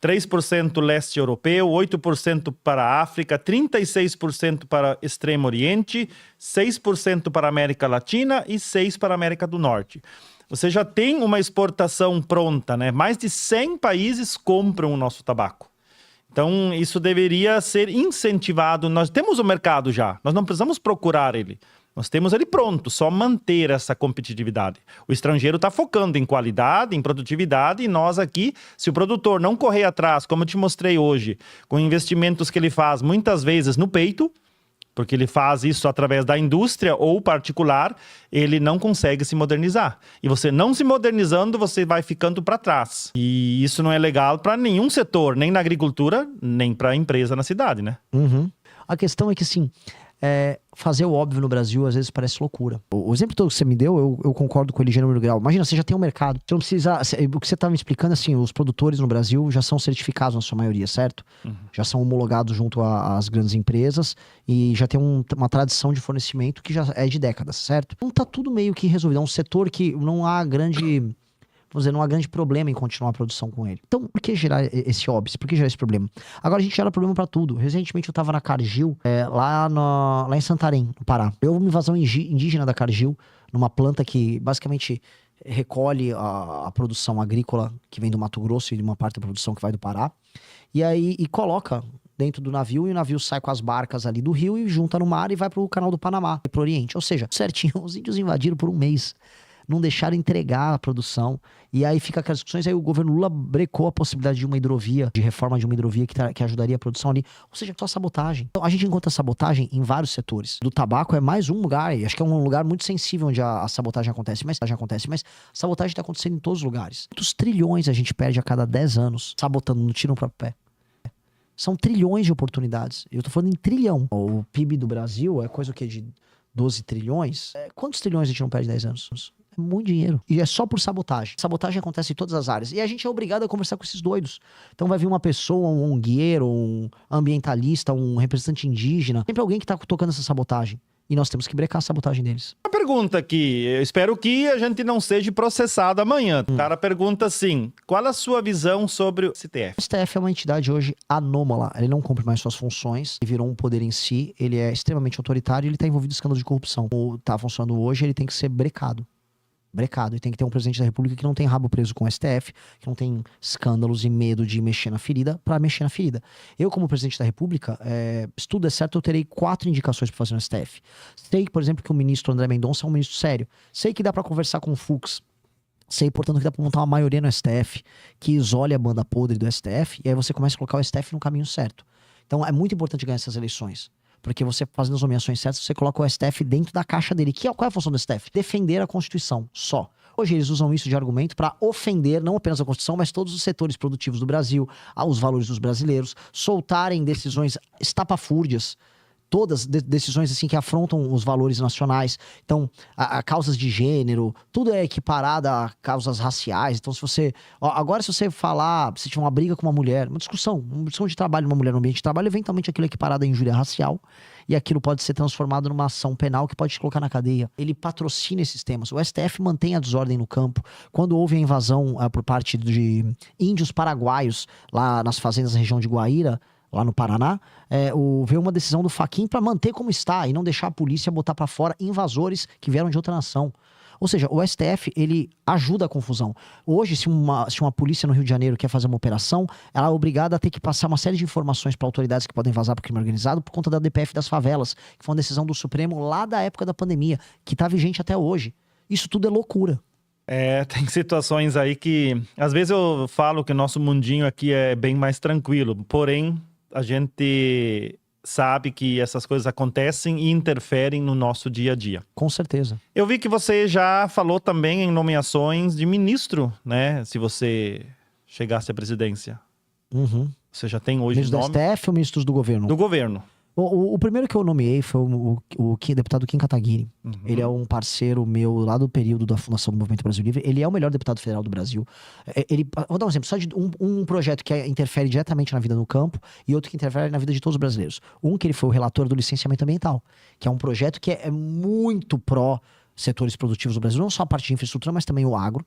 B: 3% leste europeu, 8% para a África, 36% para o Extremo Oriente, 6% para a América Latina e 6% para a América do Norte. Você já tem uma exportação pronta, né? Mais de 100 países compram o nosso tabaco. Então, isso deveria ser incentivado. Nós temos o mercado já, nós não precisamos procurar ele. Nós temos ele pronto, só manter essa competitividade. O estrangeiro está focando em qualidade, em produtividade, e nós aqui, se o produtor não correr atrás, como eu te mostrei hoje, com investimentos que ele faz muitas vezes no peito, porque ele faz isso através da indústria ou particular, ele não consegue se modernizar. E você não se modernizando, você vai ficando para trás. E isso não é legal para nenhum setor, nem na agricultura, nem para a empresa na cidade, né?
A: A questão é que, assim, fazer o óbvio no Brasil às vezes parece loucura. O exemplo todo que você me deu, eu concordo com ele em número grau. Imagina, você já tem um mercado. Você não precisa. O que você estava me explicando, assim, os produtores no Brasil já são certificados na sua maioria, certo? Já são homologados junto às grandes empresas e já tem uma tradição de fornecimento que já é de décadas, certo? Então tá tudo meio que resolvido. É um setor que não há grande. Vamos dizer, não há grande problema em continuar a produção com ele. Então, por que gerar esse óbice? Por que gerar esse problema? Agora, a gente gera problema pra tudo. Recentemente, eu tava na Cargill, lá em Santarém, no Pará. Houve uma invasão indígena da Cargill, numa planta que, basicamente, recolhe a produção agrícola que vem do Mato Grosso e de uma parte da produção que vai do Pará. E coloca dentro do navio, e o navio sai com as barcas ali do rio e junta no mar e vai pro canal do Panamá, pro Oriente. Ou seja, certinho, os índios invadiram por um mês. Não deixaram entregar a produção. E aí fica aquelas discussões, aí o governo Lula brecou a possibilidade de uma hidrovia, de reforma de uma hidrovia que ajudaria a produção ali. Ou seja, só sabotagem. Então a gente encontra sabotagem em vários setores. Do tabaco é mais um lugar, e acho que é um lugar muito sensível onde a sabotagem acontece, mas sabotagem está acontecendo em todos os lugares. Quantos trilhões a gente perde a cada 10 anos sabotando, não tira um próprio pé? São trilhões de oportunidades. Eu tô falando em trilhão. O PIB do Brasil é coisa o quê? De 12 trilhões? Quantos trilhões a gente não perde em 10 anos? É muito dinheiro. E é só por sabotagem. Sabotagem acontece em todas as áreas. E a gente é obrigado a conversar com esses doidos. Então vai vir uma pessoa, um guerreiro, um ambientalista, um representante indígena. Sempre alguém que tá tocando essa sabotagem. E nós temos que brecar a sabotagem deles.
B: Uma pergunta aqui, eu espero que a gente não seja processado amanhã. O cara pergunta assim, qual a sua visão sobre o STF?
A: O STF é uma entidade hoje anômala, ele não cumpre mais suas funções, ele virou um poder em si, ele é extremamente autoritário e ele está envolvido em escândalos de corrupção. Como está funcionando hoje, ele tem que ser brecado. E tem que ter um presidente da República que não tem rabo preso com o STF, que não tem escândalos e medo de mexer na ferida para mexer na ferida. Eu, como presidente da República, se tudo é certo, eu terei 4 indicações para fazer no STF. Sei, por exemplo, que o ministro André Mendonça é um ministro sério. Sei que dá para conversar com o Fux. Sei, portanto, que dá para montar uma maioria no STF que isole a banda podre do STF e aí você começa a colocar o STF no caminho certo. Então, é muito importante ganhar essas eleições. Porque você fazendo as nomeações certas, você coloca o STF dentro da caixa dele. Qual é a função do STF? Defender a Constituição, só. Hoje eles usam isso de argumento para ofender não apenas a Constituição, mas todos os setores produtivos do Brasil, os valores dos brasileiros, soltarem decisões estapafúrdias, todas decisões assim que afrontam os valores nacionais. Então, a causas de gênero, tudo é equiparado a causas raciais. Então, se você... agora, se você falar, se tiver uma briga com uma mulher, uma discussão de trabalho, uma mulher no ambiente de trabalho, eventualmente aquilo é equiparado a injúria racial e aquilo pode ser transformado numa ação penal que pode te colocar na cadeia. Ele patrocina esses temas. O STF mantém a desordem no campo. Quando houve a invasão por parte de índios paraguaios lá nas fazendas da região de Guaíra, lá no Paraná, veio uma decisão do Fachin para manter como está e não deixar a polícia botar para fora invasores que vieram de outra nação. Ou seja, o STF, ele ajuda a confusão. Hoje, se uma polícia no Rio de Janeiro quer fazer uma operação, ela é obrigada a ter que passar uma série de informações para autoridades que podem vazar para o crime organizado por conta da DPF das favelas, que foi uma decisão do Supremo lá da época da pandemia, que está vigente até hoje. Isso tudo é loucura.
B: Tem situações aí que... Às vezes eu falo que o nosso mundinho aqui é bem mais tranquilo, porém, a gente sabe que essas coisas acontecem e interferem no nosso dia a dia.
A: Com certeza.
B: Eu vi que você já falou também em nomeações de ministro, né? Se você chegasse à presidência.
A: Uhum.
B: Você já tem hoje
A: Ministro
B: nome?
A: do STF ou ministros do governo?
B: Do governo.
A: O primeiro que eu nomeei foi o deputado Kim Kataguiri.
B: Uhum.
A: Ele é um parceiro meu lá do período da fundação do Movimento Brasil Livre. Ele é o melhor deputado federal do Brasil. Vou dar um exemplo, só de um projeto que interfere diretamente na vida no campo e outro que interfere na vida de todos os brasileiros. Um que ele foi o relator do licenciamento ambiental, que é um projeto que é muito pró setores produtivos do Brasil, não só a parte de infraestrutura, mas também o agro.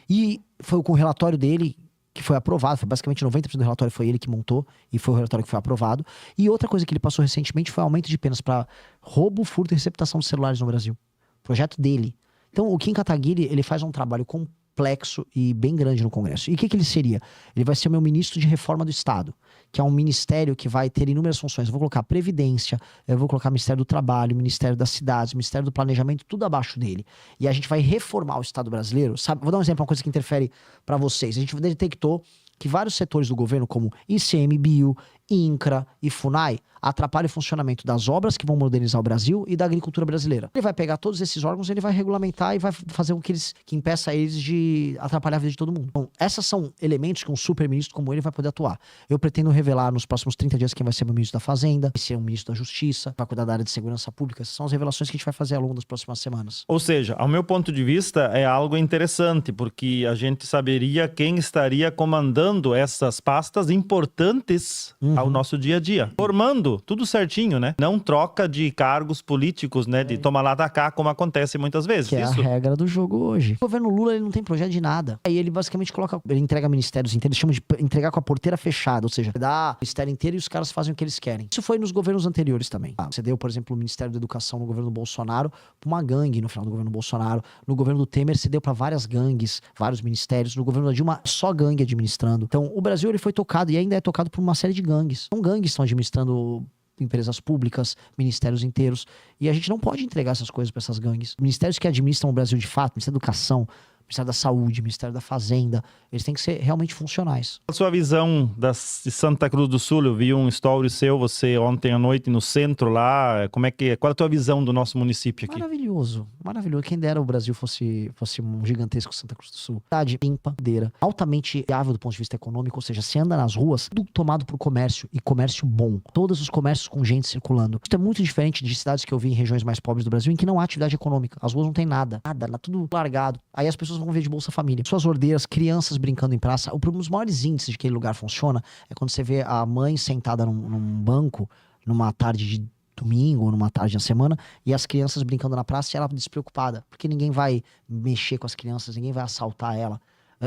A: E foi com o relatório dele que foi aprovado, foi basicamente 90% do relatório foi ele que montou e foi o relatório que foi aprovado. E outra coisa que ele passou recentemente foi aumento de penas para roubo, furto e receptação de celulares no Brasil. Projeto dele. Então o Kim Kataguiri, ele faz um trabalho complexo e bem grande no Congresso. E o que ele seria? Ele vai ser o meu ministro de reforma do Estado, que é um ministério que vai ter inúmeras funções. Eu vou colocar Previdência, eu vou colocar Ministério do Trabalho, Ministério das Cidades, Ministério do Planejamento, tudo abaixo dele. E a gente vai reformar o Estado brasileiro. Sabe? Vou dar um exemplo, uma coisa que interfere para vocês. A gente detectou que vários setores do governo, como ICMBio, INCRA e FUNAI, atrapalham o funcionamento das obras que vão modernizar o Brasil e da agricultura brasileira. Ele vai pegar todos esses órgãos, ele vai regulamentar e vai fazer o que impeça eles de atrapalhar a vida de todo mundo. Então, esses são elementos que um super-ministro como ele vai poder atuar. Eu pretendo revelar nos próximos 30 dias quem vai ser meu ministro da Fazenda, vai ser um ministro da Justiça, vai cuidar da área de segurança pública. Essas são as revelações que a gente vai fazer ao longo das próximas semanas.
B: Ou seja, ao meu ponto de vista, é algo interessante, porque a gente saberia quem estaria comandando essas pastas importantes ao nosso dia a dia. Formando tudo certinho, né? Não troca de cargos políticos, né? De tomar lá da cá, como acontece muitas vezes.
A: Que é a regra do jogo hoje. O governo Lula, ele não tem projeto de nada. Aí ele basicamente ele entrega ministérios inteiros, eles chamam de entregar com a porteira fechada, ou seja, dá o ministério inteiro e os caras fazem o que eles querem. Isso foi nos governos anteriores também. Você deu, por exemplo, o Ministério da Educação no governo Bolsonaro pra uma gangue no final do governo Bolsonaro. No governo do Temer, se deu pra várias gangues, vários ministérios. No governo da Dilma, só gangue administrando. Então, o Brasil, ele foi tocado e ainda é tocado por uma série de gangues. São gangues que estão administrando empresas públicas, ministérios inteiros. E a gente não pode entregar essas coisas para essas gangues. Ministérios que administram o Brasil de fato, Ministério da Educação, Ministério da Saúde, Ministério da Fazenda, eles têm que ser realmente funcionais.
B: A sua visão de Santa Cruz do Sul, eu vi um story seu, você ontem à noite no centro lá, qual é a tua visão do nosso município aqui?
A: Maravilhoso, maravilhoso. Quem dera o Brasil fosse um gigantesco Santa Cruz do Sul. Cidade limpa, altamente viável do ponto de vista econômico, ou seja, se anda nas ruas, tudo tomado por comércio, e comércio bom. Todos os comércios com gente circulando. Isso é muito diferente de cidades que eu vi em regiões mais pobres do Brasil, em que não há atividade econômica. As ruas não tem nada, tudo largado. Aí as pessoas vão ver de Bolsa Família. Suas ordeiras, crianças brincando em praça. Um dos maiores índices de que aquele lugar funciona é quando você vê a mãe sentada num banco, numa tarde de domingo ou numa tarde da semana, e as crianças brincando na praça e ela despreocupada. Porque ninguém vai mexer com as crianças, ninguém vai assaltar ela.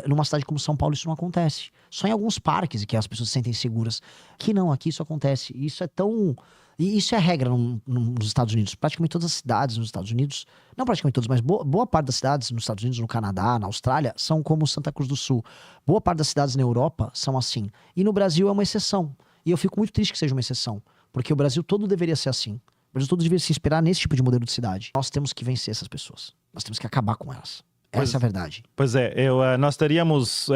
A: Numa cidade como São Paulo isso não acontece. Só em alguns parques que as pessoas se sentem seguras. Aqui não, aqui isso acontece. E isso é tão... E isso é regra nos Estados Unidos. Praticamente todas as cidades nos Estados Unidos, não praticamente todas, mas boa parte das cidades nos Estados Unidos, no Canadá, na Austrália, são como Santa Cruz do Sul. Boa parte das cidades na Europa são assim. E no Brasil é uma exceção. E eu fico muito triste que seja uma exceção. Porque o Brasil todo deveria ser assim. O Brasil todo deveria se inspirar nesse tipo de modelo de cidade. Nós temos que vencer essas pessoas. Nós temos que acabar com elas. Essa é a verdade.
B: Pois é, nós teríamos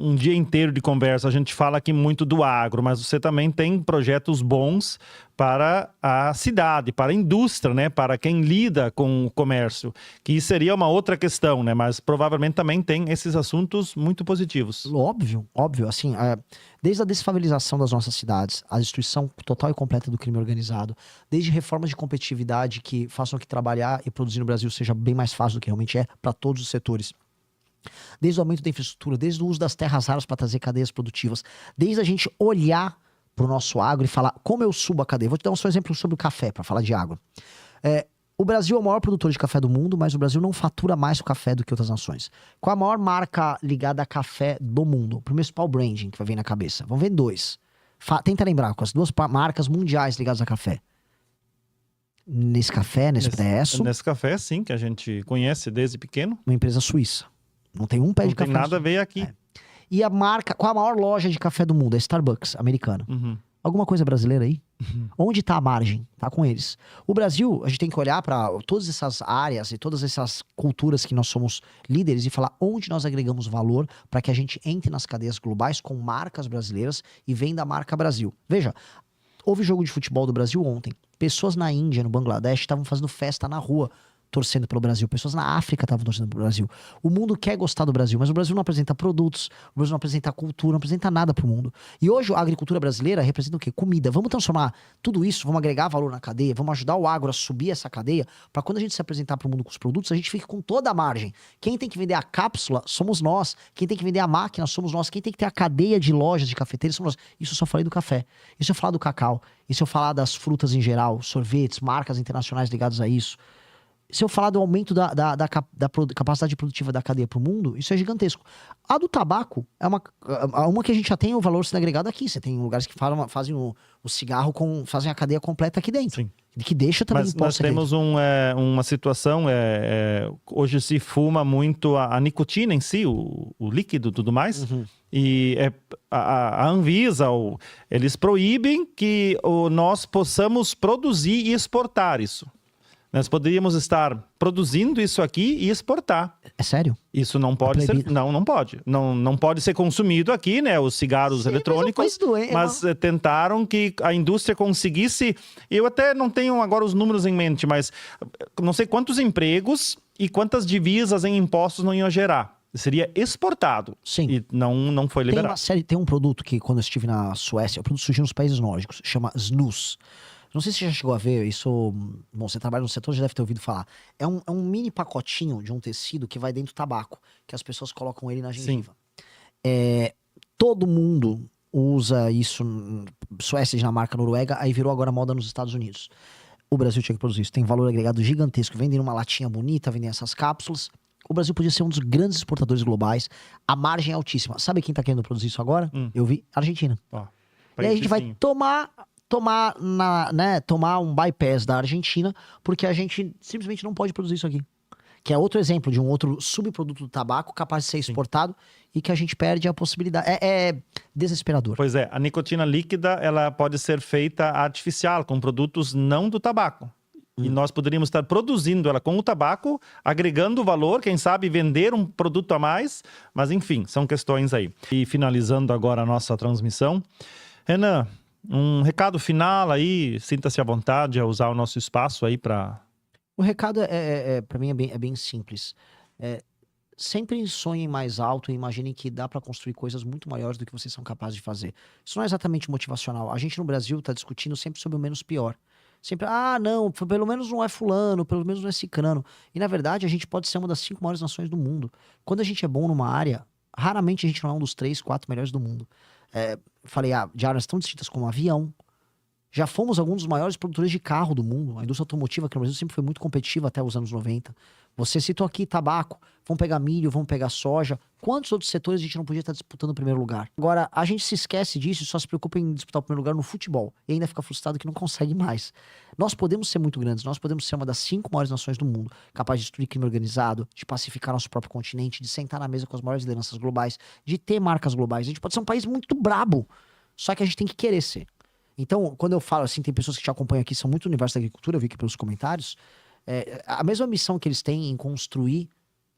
B: um dia inteiro de conversa. A gente fala aqui muito do agro, mas você também tem projetos bons para a cidade, para a indústria, né? Para quem lida com o comércio, que seria uma outra questão, né? Mas provavelmente também tem esses assuntos muito positivos.
A: Óbvio, óbvio. Assim, desde a desfavelização das nossas cidades, a destruição total e completa do crime organizado, desde reformas de competitividade que façam que trabalhar e produzir no Brasil seja bem mais fácil do que realmente é para todos os setores. Desde o aumento da infraestrutura, desde o uso das terras raras para trazer cadeias produtivas, desde a gente olhar para o nosso agro e falar como eu subo a cadeia. Vou te dar um só exemplo sobre o café, para falar de agro. O Brasil é o maior produtor de café do mundo, mas o Brasil não fatura mais o café do que outras nações. Qual a maior marca ligada a café do mundo? O principal branding que vai vir na cabeça. Vamos ver 2. Tenta lembrar, com as 2 marcas mundiais ligadas a café. Nescafé, Nespresso.
B: Nescafé, sim, que a gente conhece desde pequeno.
A: Uma empresa suíça. Não tem um pé de café.
B: Não tem nada a ver aqui.
A: E a marca, qual a maior loja de café do mundo? É Starbucks, americana.
B: Uhum.
A: Alguma coisa brasileira aí? Onde está a margem? Tá com eles. O Brasil, a gente tem que olhar para todas essas áreas e todas essas culturas que nós somos líderes e falar onde nós agregamos valor para que a gente entre nas cadeias globais com marcas brasileiras e venda a marca Brasil. Veja, houve jogo de futebol do Brasil ontem. Pessoas na Índia, no Bangladesh, estavam fazendo festa na rua, torcendo pelo Brasil. Pessoas na África estavam torcendo pelo Brasil. O mundo quer gostar do Brasil, mas o Brasil não apresenta produtos, o Brasil não apresenta cultura, não apresenta nada pro mundo. E hoje a agricultura brasileira representa o quê? Comida. Vamos transformar tudo isso, vamos agregar valor na cadeia, vamos ajudar o agro a subir essa cadeia, para quando a gente se apresentar pro mundo com os produtos, a gente fique com toda a margem. Quem tem que vender a cápsula somos nós. Quem tem que vender a máquina somos nós. Quem tem que ter a cadeia de lojas de cafeteiros somos nós. Isso eu só falei do café. Isso eu falar do cacau. Isso eu falar das frutas em geral, sorvetes, marcas internacionais ligadas a isso. Se eu falar do aumento da capacidade produtiva da cadeia para o mundo, isso é gigantesco. A do tabaco é uma que a gente já tem o valor sendo agregado aqui. Você tem lugares que fazem o cigarro, fazem a cadeia completa aqui dentro.
B: Sim.
A: Que deixa também
B: Mas nós temos uma situação, hoje se fuma muito a nicotina em si, o líquido e tudo mais.
A: Uhum.
B: E a Anvisa, eles proíbem que nós possamos produzir e exportar isso. Nós poderíamos estar produzindo isso aqui e exportar.
A: É sério?
B: Isso não pode ser. Não pode. Não pode ser consumido aqui, né? Os cigarros eletrônicos. Mas tentaram que a indústria conseguisse. Eu até não tenho agora os números em mente, mas não sei quantos empregos e quantas divisas em impostos não iam gerar. Seria exportado.
A: Sim.
B: E não foi liberado.
A: Tem um produto que, quando eu estive na Suécia, o produto surgiu nos países nórdicos, chama snus. Não sei se você já chegou a ver isso. Bom, você trabalha no setor, já deve ter ouvido falar. É um mini pacotinho de um tecido que vai dentro do tabaco, que as pessoas colocam ele na gengiva. Todo mundo usa isso, Suécia, Dinamarca, Noruega, aí virou agora moda nos Estados Unidos. O Brasil tinha que produzir isso. Tem valor agregado gigantesco. Vendem numa latinha bonita, vendem essas cápsulas. O Brasil podia ser um dos grandes exportadores globais. A margem é altíssima. Sabe quem tá querendo produzir isso agora? Eu vi. Argentina. E aí a gente vai tomar um bypass da Argentina, porque a gente simplesmente não pode produzir isso aqui. Que é outro exemplo de um outro subproduto do tabaco capaz de ser exportado e que a gente perde a possibilidade. É desesperador.
B: Pois é, a nicotina líquida, ela pode ser feita artificial, com produtos não do tabaco. E nós poderíamos estar produzindo ela com o tabaco, agregando valor, quem sabe vender um produto a mais, mas enfim, são questões aí. E finalizando agora a nossa transmissão, Renan, um recado final aí, sinta-se à vontade a usar o nosso espaço aí para...
A: O recado para mim é bem simples. Sempre sonhem mais alto e imaginem que dá para construir coisas muito maiores do que vocês são capazes de fazer. Isso não é exatamente motivacional. A gente no Brasil está discutindo sempre sobre o menos pior. Sempre, não, pelo menos não é fulano, pelo menos não é cicrano. E na verdade a gente pode ser uma das 5 maiores nações do mundo. Quando a gente é bom numa área, raramente a gente não é um dos 3, 4 melhores do mundo. Falei, de áreas tão distintas como avião. Já fomos alguns dos maiores produtores de carro do mundo. A indústria automotiva aqui no Brasil sempre foi muito competitiva até os anos 90. Você citou aqui tabaco, vamos pegar milho, vamos pegar soja. Quantos outros setores a gente não podia estar disputando o primeiro lugar? Agora, a gente se esquece disso e só se preocupa em disputar o primeiro lugar no futebol. E ainda fica frustrado que não consegue mais. Nós podemos ser muito grandes, nós podemos ser uma das 5 maiores nações do mundo, capaz de destruir crime organizado, de pacificar nosso próprio continente, de sentar na mesa com as maiores lideranças globais, de ter marcas globais. A gente pode ser um país muito brabo, só que a gente tem que querer ser. Então, quando eu falo assim, tem pessoas que te acompanham aqui, são muito do universo da agricultura, eu vi aqui pelos comentários, a mesma missão que eles têm em construir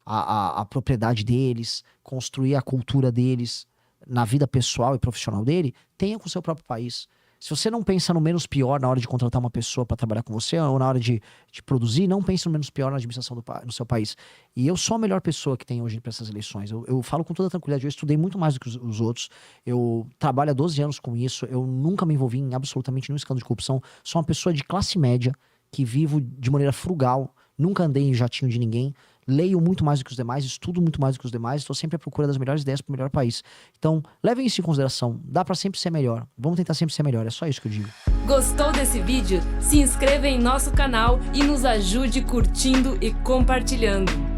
A: a propriedade deles, construir a cultura deles, na vida pessoal e profissional dele, tenha com o seu próprio país. Se você não pensa no menos pior na hora de contratar uma pessoa para trabalhar com você, ou na hora de produzir, não pense no menos pior na administração no seu país. E eu sou a melhor pessoa que tem hoje para essas eleições. Eu falo com toda tranquilidade, eu estudei muito mais do que os outros, eu trabalho há 12 anos com isso, eu nunca me envolvi em absolutamente nenhum escândalo de corrupção, sou uma pessoa de classe média, que vivo de maneira frugal, nunca andei em jatinho de ninguém, leio muito mais do que os demais, estudo muito mais do que os demais, estou sempre à procura das melhores ideias para o melhor país. Então, levem isso em consideração, dá para sempre ser melhor, vamos tentar sempre ser melhor, é só isso que eu digo.
C: Gostou desse vídeo? Se inscreva em nosso canal e nos ajude curtindo e compartilhando.